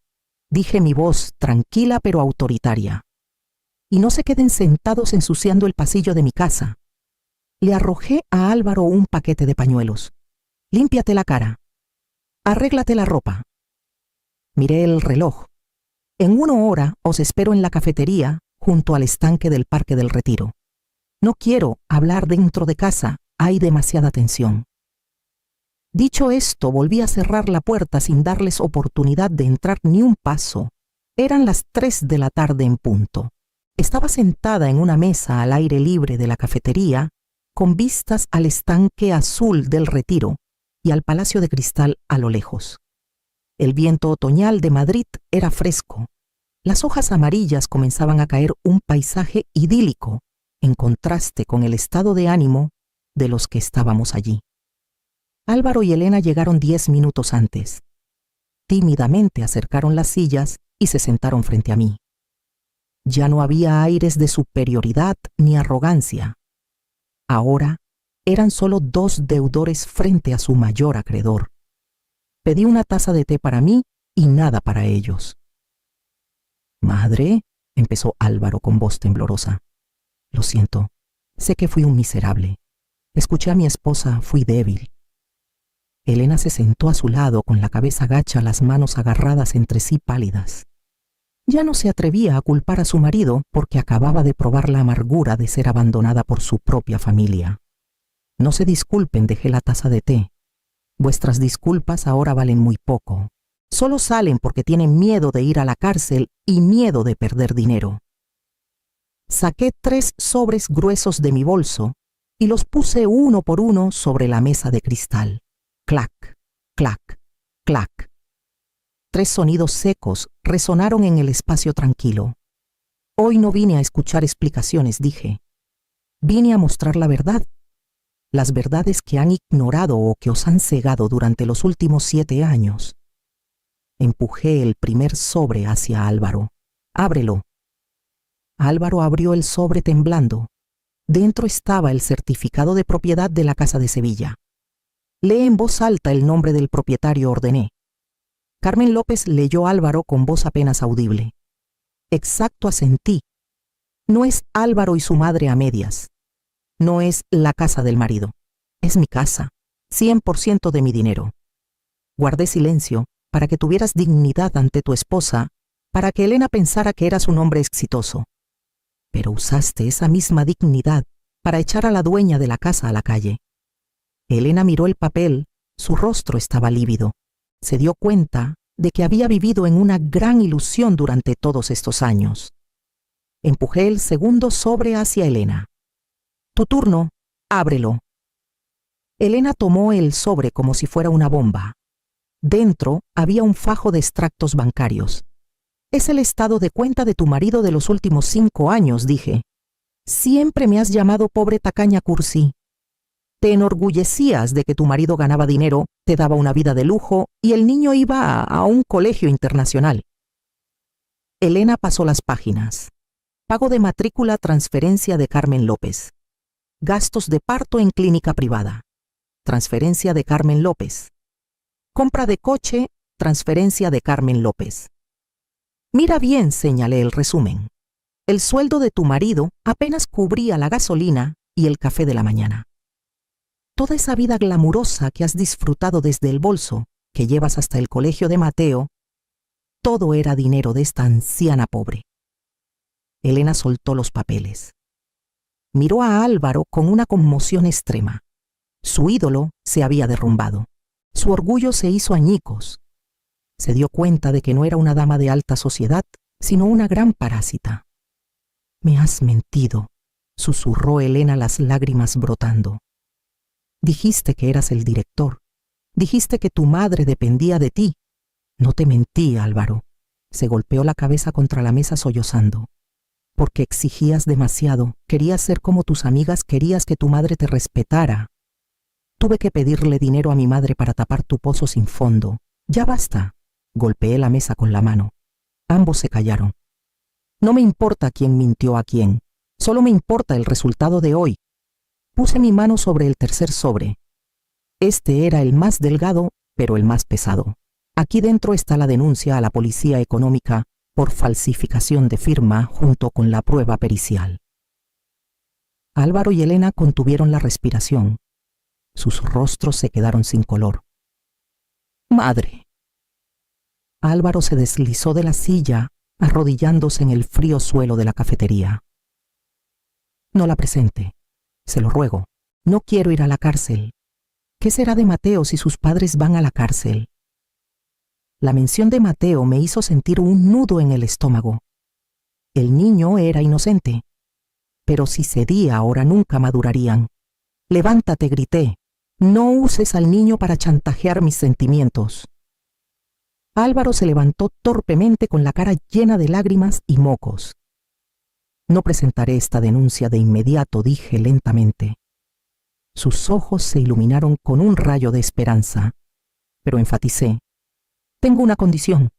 dije mi voz tranquila pero autoritaria. Y no se queden sentados ensuciando el pasillo de mi casa. Le arrojé a Álvaro un paquete de pañuelos. Límpiate la cara. Arréglate la ropa. Miré el reloj. En 1 hora os espero en la cafetería junto al estanque del Parque del Retiro. No quiero hablar dentro de casa, hay demasiada tensión. Dicho esto, volví a cerrar la puerta sin darles oportunidad de entrar ni un paso. Eran las 3 de la tarde en punto. Estaba sentada en una mesa al aire libre de la cafetería, con vistas al estanque azul del Retiro y al Palacio de Cristal a lo lejos. El viento otoñal de Madrid era fresco. Las hojas amarillas comenzaban a caer, un paisaje idílico, en contraste con el estado de ánimo de los que estábamos allí. Álvaro y Elena llegaron 10 minutos antes. Tímidamente acercaron las sillas y se sentaron frente a mí. Ya no había aires de superioridad ni arrogancia. Ahora eran solo 2 deudores frente a su mayor acreedor. Pedí una taza de té para mí y nada para ellos. «Madre», empezó Álvaro con voz temblorosa. «Lo siento, sé que fui un miserable. Escuché a mi esposa, fui débil». Elena se sentó a su lado con la cabeza gacha, las manos agarradas entre sí pálidas. Ya no se atrevía a culpar a su marido porque acababa de probar la amargura de ser abandonada por su propia familia. «No se disculpen», dejé la taza de té. «Vuestras disculpas ahora valen muy poco. Solo salen porque tienen miedo de ir a la cárcel y miedo de perder dinero». Saqué 3 sobres gruesos de mi bolso y los puse uno por uno sobre la mesa de cristal. Clac, clac, clac. 3 sonidos secos resonaron en el espacio tranquilo. «Hoy no vine a escuchar explicaciones», dije. «Vine a mostrar la verdad. Las verdades que han ignorado o que os han cegado durante los últimos 7 años». Empujé el primer sobre hacia Álvaro. «Ábrelo». Álvaro abrió el sobre temblando. Dentro estaba el certificado de propiedad de la Casa de Sevilla. «Lee en voz alta el nombre del propietario», ordené. Carmen López leyó Álvaro con voz apenas audible. «Exacto», asentí. «No es Álvaro y su madre a medias. No es la casa del marido. Es mi casa, 100% de mi dinero». Guardé silencio para que tuvieras dignidad ante tu esposa, para que Elena pensara que eras un hombre exitoso. Pero usaste esa misma dignidad para echar a la dueña de la casa a la calle. Elena miró el papel, su rostro estaba lívido. Se dio cuenta de que había vivido en una gran ilusión durante todos estos años. Empujé el segundo sobre hacia Elena. «Tu turno, ábrelo». Elena tomó el sobre como si fuera una bomba. Dentro había un fajo de extractos bancarios. «Es el estado de cuenta de tu marido de los últimos 5 años», dije. «Siempre me has llamado pobre tacaña cursi. Te enorgullecías de que tu marido ganaba dinero, te daba una vida de lujo y el niño iba a un colegio internacional». Elena pasó las páginas. Pago de matrícula, transferencia de Carmen López. Gastos de parto en clínica privada. Transferencia de Carmen López. Compra de coche, transferencia de Carmen López. «Mira bien», señalé el resumen. «El sueldo de tu marido apenas cubría la gasolina y el café de la mañana. Toda esa vida glamurosa que has disfrutado desde el bolso, que llevas hasta el colegio de Mateo, todo era dinero de esta anciana pobre». Elena soltó los papeles. Miró a Álvaro con una conmoción extrema. Su ídolo se había derrumbado. Su orgullo se hizo añicos. Se dio cuenta de que no era una dama de alta sociedad, sino una gran parásita. «Me has mentido», susurró Elena, las lágrimas brotando. Dijiste que eras el director. Dijiste que tu madre dependía de ti. No te mentí, Álvaro. Se golpeó la cabeza contra la mesa sollozando. Porque exigías demasiado, querías ser como tus amigas, querías que tu madre te respetara. Tuve que pedirle dinero a mi madre para tapar tu pozo sin fondo. Ya basta. Golpeé la mesa con la mano. Ambos se callaron. No me importa quién mintió a quién. Solo me importa el resultado de hoy. Puse mi mano sobre el tercer sobre. Este era el más delgado, pero el más pesado. Aquí dentro está la denuncia a la policía económica por falsificación de firma junto con la prueba pericial. Álvaro y Elena contuvieron la respiración. Sus rostros se quedaron sin color. ¡Madre! Álvaro se deslizó de la silla, arrodillándose en el frío suelo de la cafetería. No la presente. Se lo ruego. No quiero ir a la cárcel. ¿Qué será de Mateo si sus padres van a la cárcel? La mención de Mateo me hizo sentir un nudo en el estómago. El niño era inocente. Pero si cedía ahora nunca madurarían. Levántate, grité. No uses al niño para chantajear mis sentimientos. Álvaro se levantó torpemente con la cara llena de lágrimas y mocos. No presentaré esta denuncia de inmediato, dije lentamente. Sus ojos se iluminaron con un rayo de esperanza, pero enfaticé. Tengo una condición,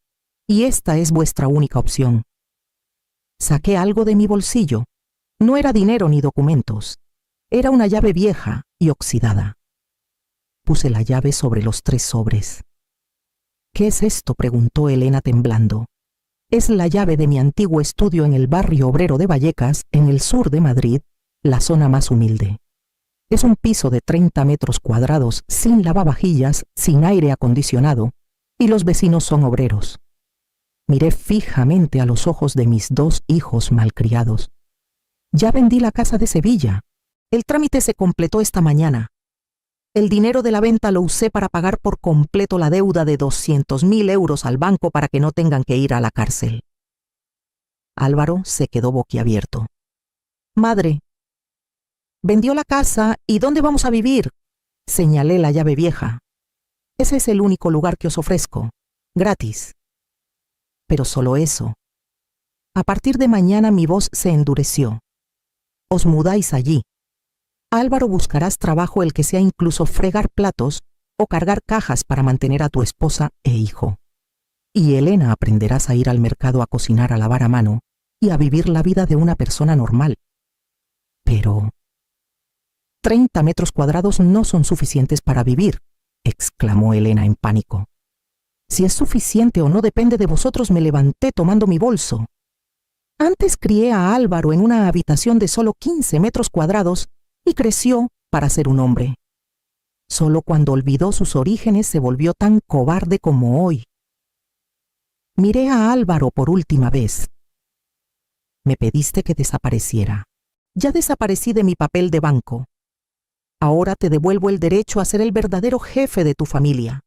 y esta es vuestra única opción. Saqué algo de mi bolsillo. No era dinero ni documentos. Era una llave vieja y oxidada. Puse la llave sobre los 3 sobres. ¿Qué es esto?, preguntó Elena temblando. Es la llave de mi antiguo estudio en el barrio obrero de Vallecas, en el sur de Madrid, la zona más humilde. Es un piso de 30 metros cuadrados, sin lavavajillas, sin aire acondicionado, y los vecinos son obreros. Miré fijamente a los ojos de mis 2 hijos malcriados. Ya vendí la casa de Sevilla. El trámite se completó esta mañana. El dinero de la venta lo usé para pagar por completo la deuda de 200.000 euros al banco para que no tengan que ir a la cárcel. Álvaro se quedó boquiabierto. Madre, vendió la casa, ¿y dónde vamos a vivir? Señalé la llave vieja. Ese es el único lugar que os ofrezco, gratis. Pero solo eso. A partir de mañana mi voz se endureció. Os mudáis allí. Álvaro, buscarás trabajo, el que sea, incluso fregar platos o cargar cajas para mantener a tu esposa e hijo. Y Elena, aprenderás a ir al mercado a cocinar, a lavar a mano y a vivir la vida de una persona normal. Pero 30 metros cuadrados no son suficientes para vivir, exclamó Elena en pánico. Si es suficiente o no depende de vosotros. Me levanté tomando mi bolso. Antes crié a Álvaro en una habitación de solo 15 metros cuadrados y creció para ser un hombre. Solo cuando olvidó sus orígenes se volvió tan cobarde como hoy. Miré a Álvaro por última vez. Me pediste que desapareciera. Ya desaparecí de mi papel de banco. Ahora te devuelvo el derecho a ser el verdadero jefe de tu familia.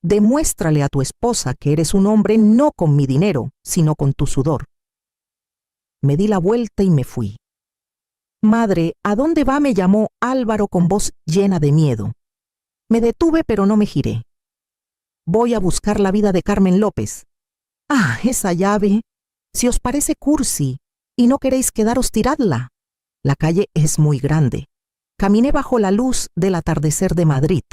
Demuéstrale a tu esposa que eres un hombre no con mi dinero, sino con tu sudor. Me di la vuelta y me fui. Madre, ¿a dónde va?, me llamó Álvaro con voz llena de miedo. Me detuve, pero no me giré. Voy a buscar la vida de Carmen López. Ah, esa llave. Si os parece cursi y no queréis quedaros, tiradla. La calle es muy grande. Caminé bajo la luz del atardecer de Madrid.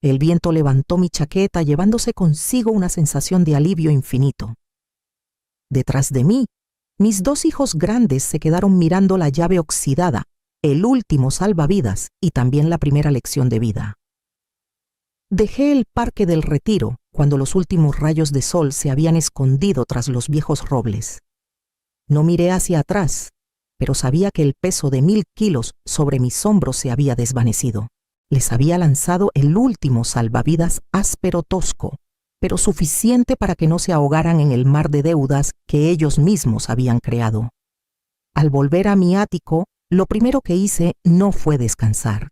El viento levantó mi chaqueta, llevándose consigo una sensación de alivio infinito. Detrás de mí, mis 2 hijos grandes se quedaron mirando la llave oxidada, el último salvavidas y también la primera lección de vida. Dejé el Parque del Retiro cuando los últimos rayos de sol se habían escondido tras los viejos robles. No miré hacia atrás, pero sabía que el peso de 1000 kilos sobre mis hombros se había desvanecido. Les había lanzado el último salvavidas áspero, tosco, pero suficiente para que no se ahogaran en el mar de deudas que ellos mismos habían creado. Al volver a mi ático, lo primero que hice no fue descansar.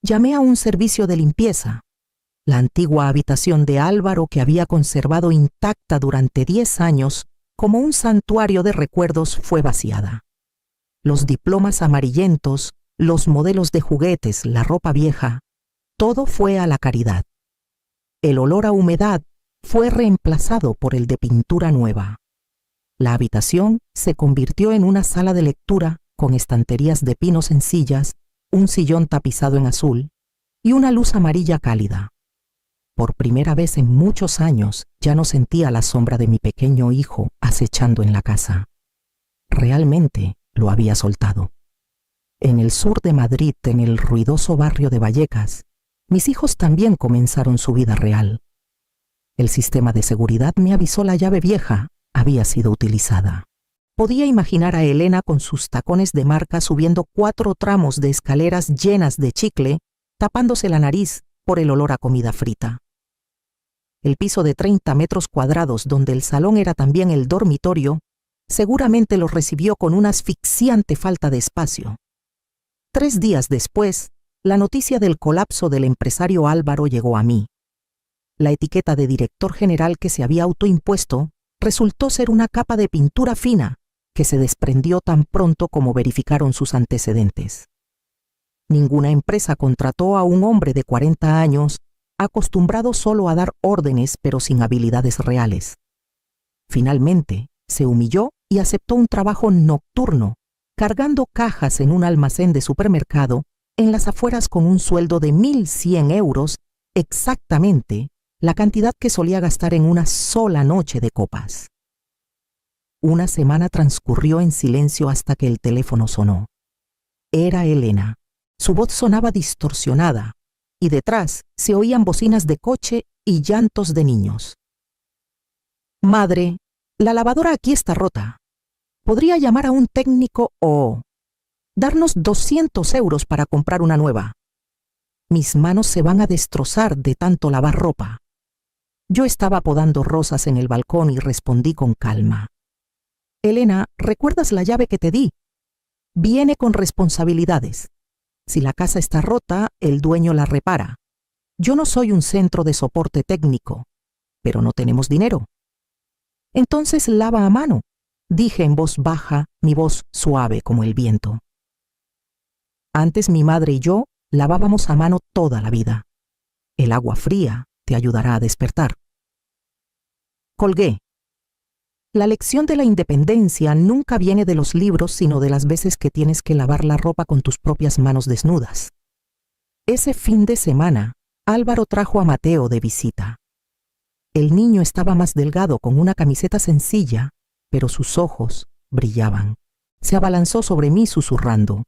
Llamé a un servicio de limpieza. La antigua habitación de Álvaro, que había conservado intacta durante 10 años como un santuario de recuerdos, fue vaciada. los diplomas amarillentos, los modelos de juguetes, la ropa vieja, todo fue a la caridad. El olor a humedad fue reemplazado por el de pintura nueva. La habitación se convirtió en una sala de lectura con estanterías de pino sencillas, un sillón tapizado en azul y una luz amarilla cálida. Por primera vez en muchos años ya no sentía la sombra de mi pequeño hijo acechando en la casa. Realmente lo había soltado. En el sur de Madrid, en el ruidoso barrio de Vallecas, mis hijos también comenzaron su vida real. El sistema de seguridad me avisó la llave vieja había sido utilizada. Podía imaginar a Elena con sus tacones de marca subiendo 4 tramos de escaleras llenas de chicle, tapándose la nariz por el olor a comida frita. El piso de 30 metros cuadrados, donde el salón era también el dormitorio, seguramente lo recibió con una asfixiante falta de espacio. 3 días después, la noticia del colapso del empresario Álvaro llegó a mí. La etiqueta de director general que se había autoimpuesto resultó ser una capa de pintura fina que se desprendió tan pronto como verificaron sus antecedentes. Ninguna empresa contrató a un hombre de 40 años acostumbrado solo a dar órdenes pero sin habilidades reales. Finalmente, se humilló y aceptó un trabajo nocturno, cargando cajas en un almacén de supermercado en las afueras con un sueldo de 1.100 euros, exactamente la cantidad que solía gastar en una sola noche de copas. Una semana transcurrió en silencio hasta que el teléfono sonó. Era Elena. Su voz sonaba distorsionada y detrás se oían bocinas de coche y llantos de niños. Madre, la lavadora aquí está rota. ¿Podría llamar a un técnico o darnos 200 euros para comprar una nueva? Mis manos se van a destrozar de tanto lavar ropa. Yo estaba podando rosas en el balcón y respondí con calma. Elena, ¿recuerdas la llave que te di? Viene con responsabilidades. Si la casa está rota, el dueño la repara. Yo no soy un centro de soporte técnico, pero no tenemos dinero. Entonces lava a mano, dije en voz baja, mi voz suave como el viento. Antes mi madre y yo lavábamos a mano toda la vida. El agua fría te ayudará a despertar. Colgué. La lección de la independencia nunca viene de los libros, sino de las veces que tienes que lavar la ropa con tus propias manos desnudas. Ese fin de semana, Álvaro trajo a Mateo de visita. El niño estaba más delgado, con una camiseta sencilla, pero sus ojos brillaban. Se abalanzó sobre mí susurrando: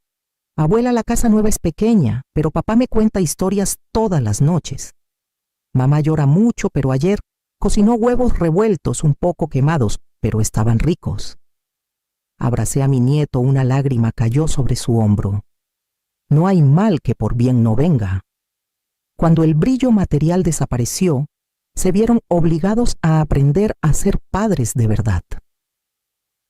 Abuela, la casa nueva es pequeña, pero papá me cuenta historias todas las noches. Mamá llora mucho, pero ayer cocinó huevos revueltos un poco quemados, pero estaban ricos. Abracé a mi nieto, una lágrima cayó sobre su hombro. No hay mal que por bien no venga. Cuando el brillo material desapareció, se vieron obligados a aprender a ser padres de verdad.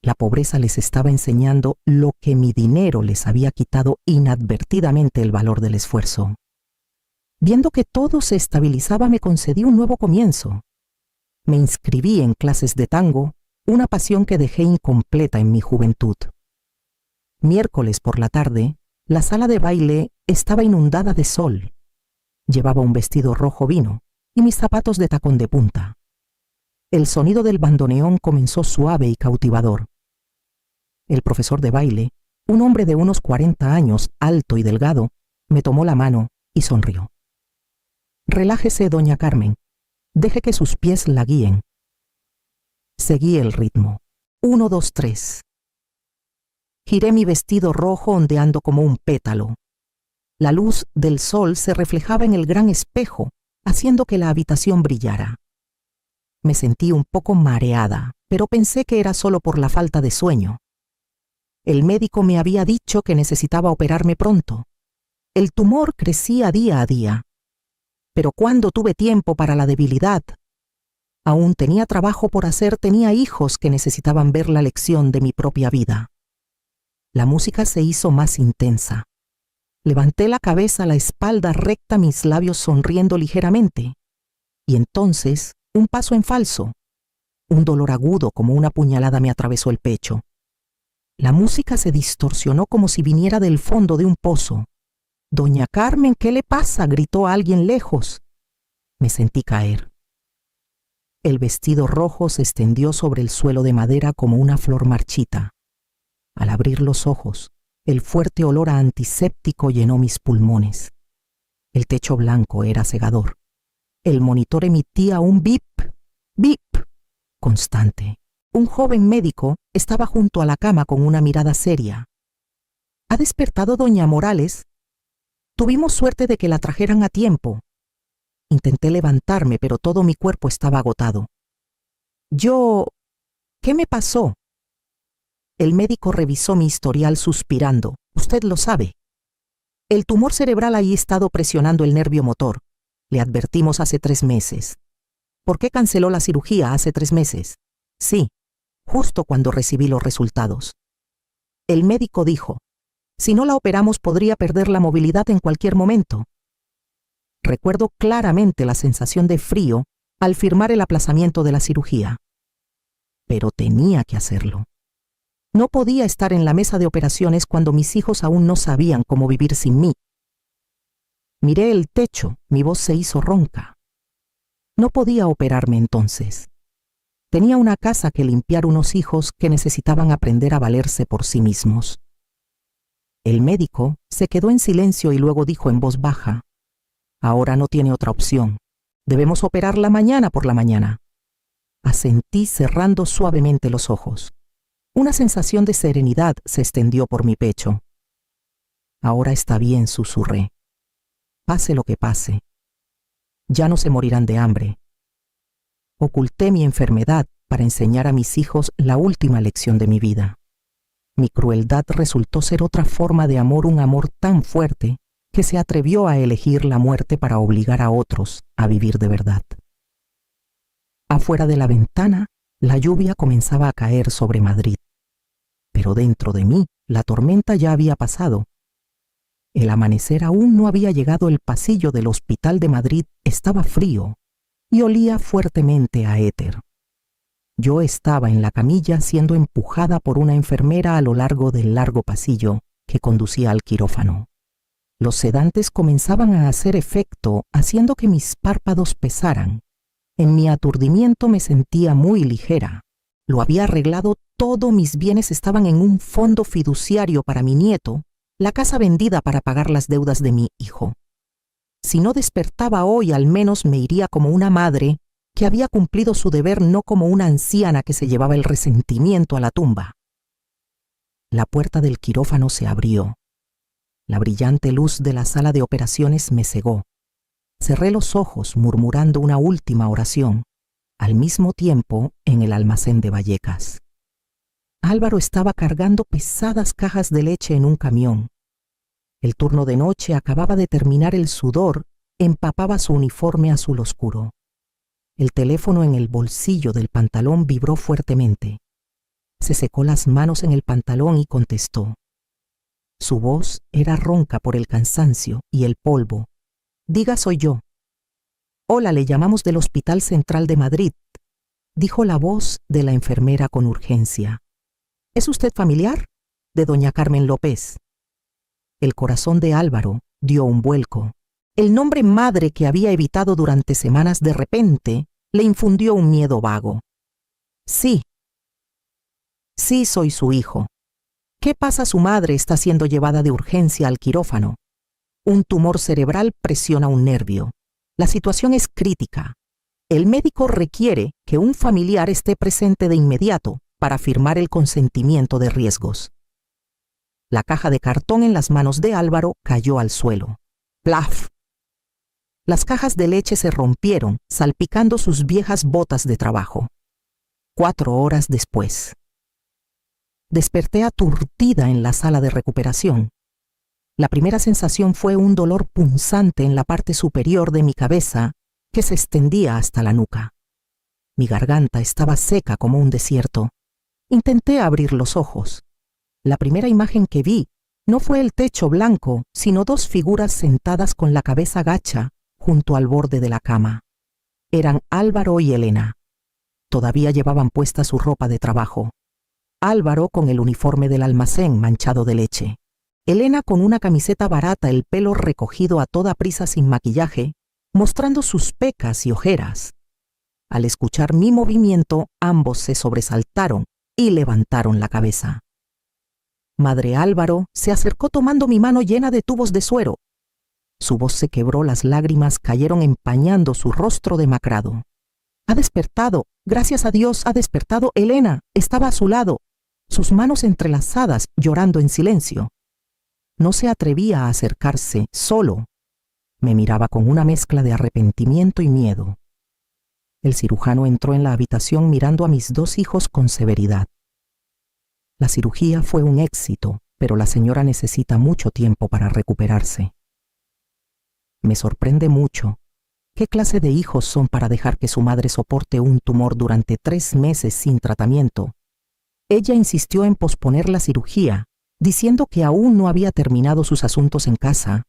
La pobreza les estaba enseñando lo que mi dinero les había quitado inadvertidamente: el valor del esfuerzo. Viendo que todo se estabilizaba, me concedí un nuevo comienzo. Me inscribí en clases de tango, una pasión que dejé incompleta en mi juventud. Miércoles por la tarde, la sala de baile estaba inundada de sol. Llevaba un vestido rojo vino y mis zapatos de tacón de punta. El sonido del bandoneón comenzó suave y cautivador. El profesor de baile, un hombre de unos 40 años, alto y delgado, me tomó la mano y sonrió. Relájese, doña Carmen. Deje que sus pies la guíen. Seguí el ritmo. 1, 2, 3. Giré mi vestido rojo ondeando como un pétalo. La luz del sol se reflejaba en el gran espejo, haciendo que la habitación brillara. Me sentí un poco mareada, pero pensé que era solo por la falta de sueño. El médico me había dicho que necesitaba operarme pronto. El tumor crecía día a día. Pero ¿cuándo tuve tiempo para la debilidad? Aún tenía trabajo por hacer, tenía hijos que necesitaban ver la lección de mi propia vida. La música se hizo más intensa. Levanté la cabeza, la espalda recta, mis labios sonriendo ligeramente. Y entonces, un paso en falso. Un dolor agudo como una puñalada me atravesó el pecho. La música se distorsionó como si viniera del fondo de un pozo. «Doña Carmen, ¿qué le pasa?», gritó alguien lejos. Me sentí caer. El vestido rojo se extendió sobre el suelo de madera como una flor marchita. Al abrir los ojos, el fuerte olor a antiséptico llenó mis pulmones. El techo blanco era cegador. El monitor emitía un bip, bip, constante. Un joven médico estaba junto a la cama con una mirada seria. «¿Ha despertado doña Morales? Tuvimos suerte de que la trajeran a tiempo». Intenté levantarme, pero todo mi cuerpo estaba agotado. ¿Qué me pasó? El médico revisó mi historial suspirando. «Usted lo sabe. El tumor cerebral ha estado presionando el nervio motor. Le advertimos hace 3 meses. ¿Por qué canceló la cirugía hace 3 meses? Sí, justo cuando recibí los resultados. El médico dijo, si no la operamos podría perder la movilidad en cualquier momento. Recuerdo claramente la sensación de frío al firmar el aplazamiento de la cirugía. Pero tenía que hacerlo. No podía estar en la mesa de operaciones cuando mis hijos aún no sabían cómo vivir sin mí. Miré el techo, mi voz se hizo ronca. No podía operarme entonces. Tenía una casa que limpiar, unos hijos que necesitaban aprender a valerse por sí mismos. El médico se quedó en silencio y luego dijo en voz baja, «Ahora no tiene otra opción. Debemos operarla mañana por la mañana». Asentí cerrando suavemente los ojos. Una sensación de serenidad se extendió por mi pecho. «Ahora está bien», susurré. «Pase lo que pase. Ya no se morirán de hambre». Oculté mi enfermedad para enseñar a mis hijos la última lección de mi vida. Mi crueldad resultó ser otra forma de amor, un amor tan fuerte que se atrevió a elegir la muerte para obligar a otros a vivir de verdad. Afuera de la ventana, la lluvia comenzaba a caer sobre Madrid. Pero dentro de mí, la tormenta ya había pasado. El amanecer aún no había llegado. El pasillo del Hospital de Madrid estaba frío y olía fuertemente a éter. Yo estaba en la camilla siendo empujada por una enfermera a lo largo del largo pasillo que conducía al quirófano. Los sedantes comenzaban a hacer efecto, haciendo que mis párpados pesaran. En mi aturdimiento me sentía muy ligera. Lo había arreglado todo, mis bienes estaban en un fondo fiduciario para mi nieto, la casa vendida para pagar las deudas de mi hijo. Si no despertaba hoy, al menos me iría como una madre que había cumplido su deber, no como una anciana que se llevaba el resentimiento a la tumba. La puerta del quirófano se abrió. La brillante luz de la sala de operaciones me cegó. Cerré los ojos murmurando una última oración, al mismo tiempo en el almacén de Vallecas. Álvaro estaba cargando pesadas cajas de leche en un camión. El turno de noche acababa de terminar, el sudor empapaba su uniforme azul oscuro. El teléfono en el bolsillo del pantalón vibró fuertemente. Se secó las manos en el pantalón y contestó. Su voz era ronca por el cansancio y el polvo. «Diga, soy yo». «Hola, le llamamos del Hospital Central de Madrid», dijo la voz de la enfermera con urgencia. «¿Es usted familiar?» «De doña Carmen López». El corazón de Álvaro dio un vuelco. El nombre madre que había evitado durante semanas de repente le infundió un miedo vago. «Sí. Sí, soy su hijo. ¿Qué pasa? Su madre está siendo llevada de urgencia al quirófano. Un tumor cerebral presiona un nervio. La situación es crítica. El médico requiere que un familiar esté presente de inmediato para firmar el consentimiento de riesgos». La caja de cartón en las manos de Álvaro cayó al suelo. ¡Plaf! Las cajas de leche se rompieron, salpicando sus viejas botas de trabajo. 4 horas después. Desperté aturdida en la sala de recuperación. La primera sensación fue un dolor punzante en la parte superior de mi cabeza que se extendía hasta la nuca. Mi garganta estaba seca como un desierto. Intenté abrir los ojos. La primera imagen que vi no fue el techo blanco, sino 2 figuras sentadas con la cabeza gacha junto al borde de la cama. Eran Álvaro y Elena. Todavía llevaban puesta su ropa de trabajo. Álvaro con el uniforme del almacén manchado de leche. Elena con una camiseta barata, el pelo recogido a toda prisa sin maquillaje, mostrando sus pecas y ojeras. Al escuchar mi movimiento, ambos se sobresaltaron y levantaron la cabeza. Madre Álvaro se acercó tomando mi mano llena de tubos de suero. Su voz se quebró, las lágrimas cayeron empañando su rostro demacrado. Ha despertado, gracias a Dios ha despertado. Elena estaba a su lado, sus manos entrelazadas, llorando en silencio. No se atrevía a acercarse, solo. Me miraba con una mezcla de arrepentimiento y miedo. El cirujano entró en la habitación mirando a mis dos hijos con severidad. La cirugía fue un éxito, pero la señora necesita mucho tiempo para recuperarse. Me sorprende mucho. ¿Qué clase de hijos son para dejar que su madre soporte un tumor durante 3 meses sin tratamiento? Ella insistió en posponer la cirugía, diciendo que aún no había terminado sus asuntos en casa.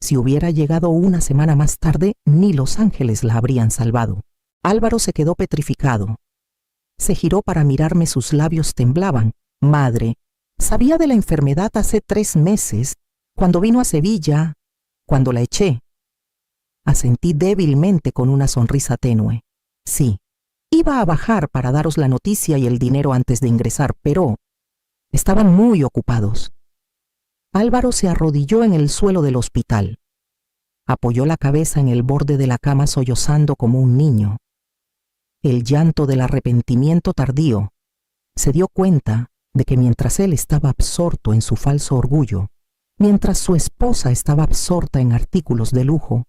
Si hubiera llegado una semana más tarde, ni los ángeles la habrían salvado. Álvaro se quedó petrificado. Se giró para mirarme, sus labios temblaban. Madre, sabía de la enfermedad hace 3 meses, cuando vino a Sevilla, cuando la eché. Asentí débilmente con una sonrisa tenue. Sí, iba a bajar para daros la noticia y el dinero antes de ingresar, pero estaban muy ocupados. Álvaro se arrodilló en el suelo del hospital. Apoyó la cabeza en el borde de la cama sollozando como un niño. El llanto del arrepentimiento tardío. Se dio cuenta de que mientras él estaba absorto en su falso orgullo, mientras su esposa estaba absorta en artículos de lujo,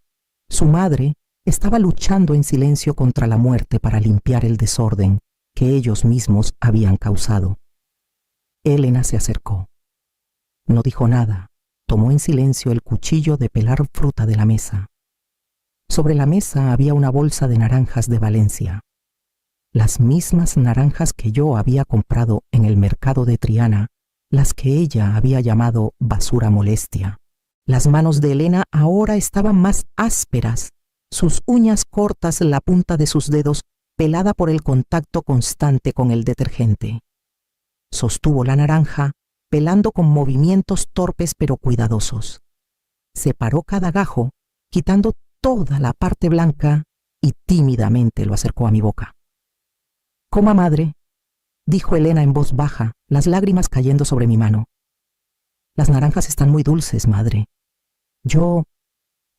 su madre estaba luchando en silencio contra la muerte para limpiar el desorden que ellos mismos habían causado. Elena se acercó. No dijo nada. Tomó en silencio el cuchillo de pelar fruta de la mesa. Sobre la mesa había una bolsa de naranjas de Valencia. Las mismas naranjas que yo había comprado en el mercado de Triana, las que ella había llamado basura molestia. Las manos de Elena ahora estaban más ásperas, sus uñas cortas, la punta de sus dedos pelada por el contacto constante con el detergente. Sostuvo la naranja, pelando con movimientos torpes pero cuidadosos. Separó cada gajo, quitando toda la parte blanca, y tímidamente lo acercó a mi boca. «Coma, madre», dijo Elena en voz baja, las lágrimas cayendo sobre mi mano. «Las naranjas están muy dulces, madre. Yo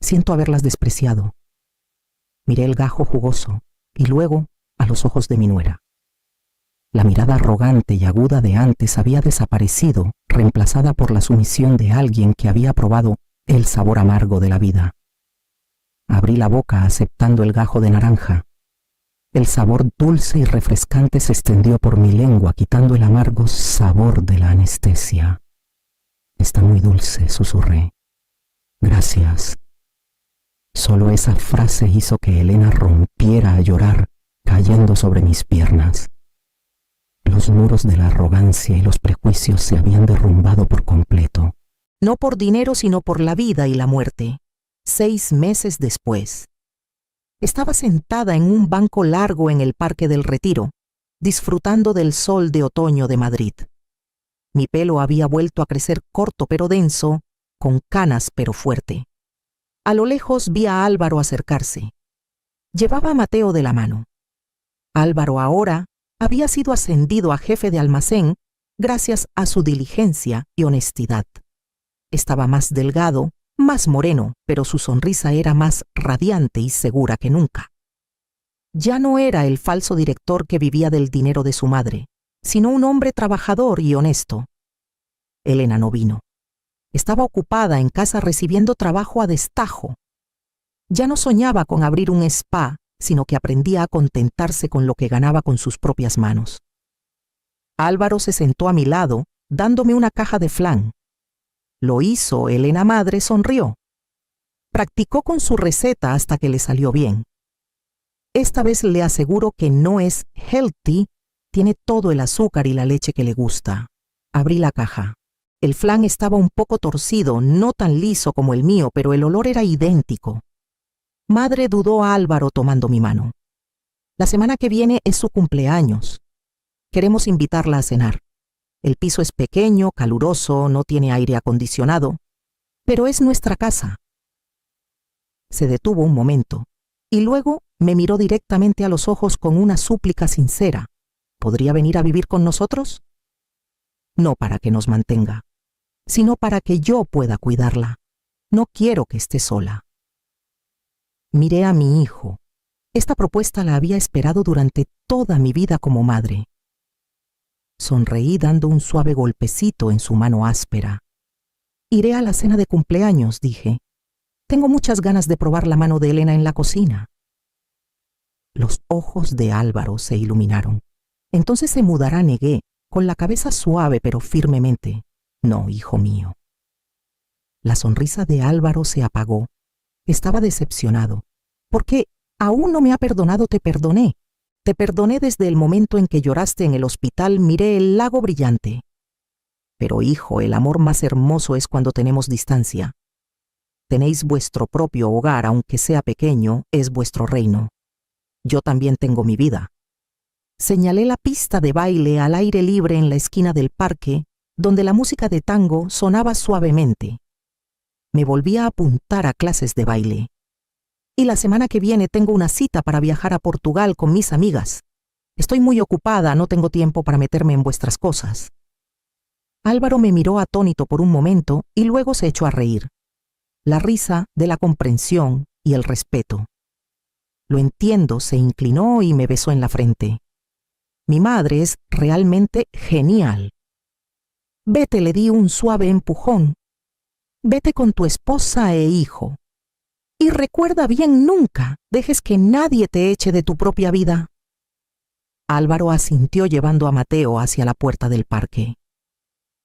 siento haberlas despreciado». Miré el gajo jugoso y luego a los ojos de mi nuera. La mirada arrogante y aguda de antes había desaparecido, reemplazada por la sumisión de alguien que había probado el sabor amargo de la vida. Abrí la boca aceptando el gajo de naranja. El sabor dulce y refrescante se extendió por mi lengua, quitando el amargo sabor de la anestesia. «Está muy dulce», susurré. «Gracias». Solo esa frase hizo que Elena rompiera a llorar, cayendo sobre mis piernas. Los muros de la arrogancia y los prejuicios se habían derrumbado por completo. No por dinero, sino por la vida y la muerte. 6 meses después. Estaba sentada en un banco largo en el Parque del Retiro, disfrutando del sol de otoño de Madrid. Mi pelo había vuelto a crecer corto pero denso, con canas pero fuerte. A lo lejos vi a Álvaro acercarse. Llevaba a Mateo de la mano. Álvaro ahora había sido ascendido a jefe de almacén gracias a su diligencia y honestidad. Estaba más delgado, más moreno, pero su sonrisa era más radiante y segura que nunca. Ya no era el falso director que vivía del dinero de su madre, sino un hombre trabajador y honesto. Elena no vino. Estaba ocupada en casa recibiendo trabajo a destajo. Ya no soñaba con abrir un spa, sino que aprendía a contentarse con lo que ganaba con sus propias manos. Álvaro se sentó a mi lado, dándome una caja de flan. Lo hizo, Elena madre sonrió. Practicó con su receta hasta que le salió bien. Esta vez le aseguro que no es healthy, tiene todo el azúcar y la leche que le gusta. Abrí la caja. El flan estaba un poco torcido, no tan liso como el mío, pero el olor era idéntico. Madre dudó a Álvaro tomando mi mano. La semana que viene es su cumpleaños. Queremos invitarla a cenar. El piso es pequeño, caluroso, no tiene aire acondicionado, pero es nuestra casa. Se detuvo un momento y luego me miró directamente a los ojos con una súplica sincera. ¿Podría venir a vivir con nosotros? No para que nos mantenga, sino para que yo pueda cuidarla. No quiero que esté sola. Miré a mi hijo. Esta propuesta la había esperado durante toda mi vida como madre. Sonreí dando un suave golpecito en su mano áspera. Iré a la cena de cumpleaños, dije. Tengo muchas ganas de probar la mano de Elena en la cocina. Los ojos de Álvaro se iluminaron. Entonces se mudará, negué, con la cabeza suave pero firmemente. No, hijo mío. La sonrisa de Álvaro se apagó. Estaba decepcionado. Porque aún no me ha perdonado, te perdoné. Te perdoné desde el momento en que lloraste en el hospital, miré el lago brillante. Pero hijo, el amor más hermoso es cuando tenemos distancia. Tenéis vuestro propio hogar, aunque sea pequeño, es vuestro reino. Yo también tengo mi vida. Señalé la pista de baile al aire libre en la esquina del parque, donde la música de tango sonaba suavemente. Me volví a apuntar a clases de baile. Y la semana que viene tengo una cita para viajar a Portugal con mis amigas. Estoy muy ocupada, no tengo tiempo para meterme en vuestras cosas. Álvaro me miró atónito por un momento y luego se echó a reír. La risa de la comprensión y el respeto. Lo entiendo, se inclinó y me besó en la frente. Mi madre es realmente genial. Vete, le di un suave empujón. Vete con tu esposa e hijo. Y recuerda bien, nunca dejes que nadie te eche de tu propia vida. Álvaro asintió llevando a Mateo hacia la puerta del parque.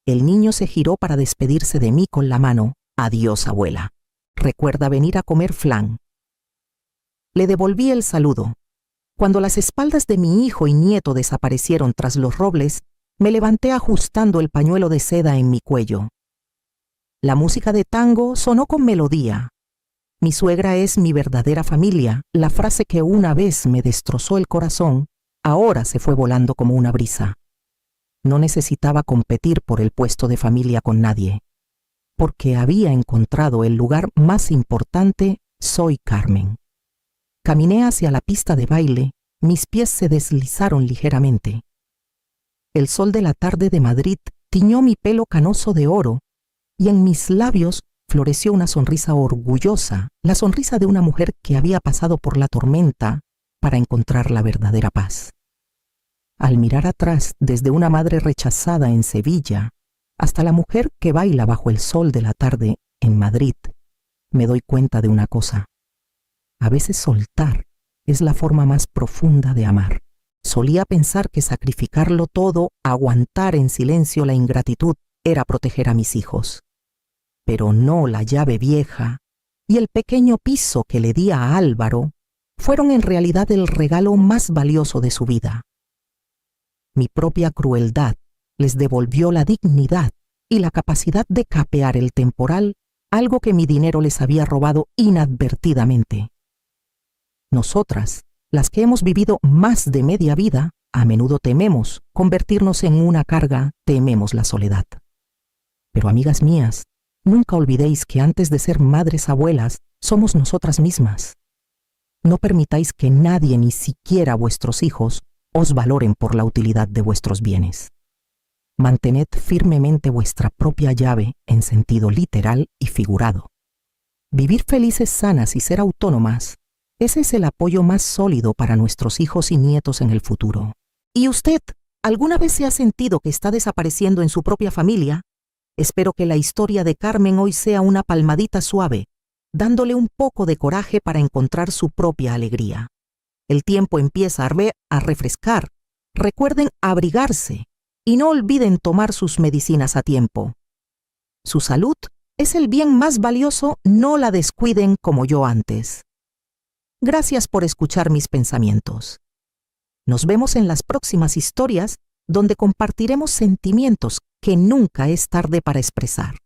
El niño se giró para despedirse de mí con la mano. Adiós, abuela. Recuerda venir a comer flan. Le devolví el saludo. Cuando las espaldas de mi hijo y nieto desaparecieron tras los robles, me levanté ajustando el pañuelo de seda en mi cuello. La música de tango sonó con melodía. Mi suegra es mi verdadera familia. La frase que una vez me destrozó el corazón, ahora se fue volando como una brisa. No necesitaba competir por el puesto de familia con nadie, porque había encontrado el lugar más importante. Soy Carmen. Caminé hacia la pista de baile, mis pies se deslizaron ligeramente. El sol de la tarde de Madrid tiñó mi pelo canoso de oro, y en mis labios floreció una sonrisa orgullosa, la sonrisa de una mujer que había pasado por la tormenta para encontrar la verdadera paz. Al mirar atrás, desde una madre rechazada en Sevilla hasta la mujer que baila bajo el sol de la tarde en Madrid, me doy cuenta de una cosa. A veces soltar es la forma más profunda de amar. Solía pensar que sacrificarlo todo, aguantar en silencio la ingratitud, era proteger a mis hijos. Pero no, la llave vieja y el pequeño piso que le di a Álvaro fueron en realidad el regalo más valioso de su vida. Mi propia crueldad les devolvió la dignidad y la capacidad de capear el temporal, algo que mi dinero les había robado inadvertidamente. Nosotras, las que hemos vivido más de media vida, a menudo tememos convertirnos en una carga, tememos la soledad. Pero amigas mías, nunca olvidéis que antes de ser madres abuelas, somos nosotras mismas. No permitáis que nadie, ni siquiera vuestros hijos, os valoren por la utilidad de vuestros bienes. Mantened firmemente vuestra propia llave en sentido literal y figurado. Vivir felices, sanas y ser autónomas, ese es el apoyo más sólido para nuestros hijos y nietos en el futuro. ¿Y usted, alguna vez se ha sentido que está desapareciendo en su propia familia? Espero que la historia de Carmen hoy sea una palmadita suave, dándole un poco de coraje para encontrar su propia alegría. El tiempo empieza a refrescar. Recuerden abrigarse y no olviden tomar sus medicinas a tiempo. Su salud es el bien más valioso, no la descuiden como yo antes. Gracias por escuchar mis pensamientos. Nos vemos en las próximas historias donde compartiremos sentimientos que nunca es tarde para expresar.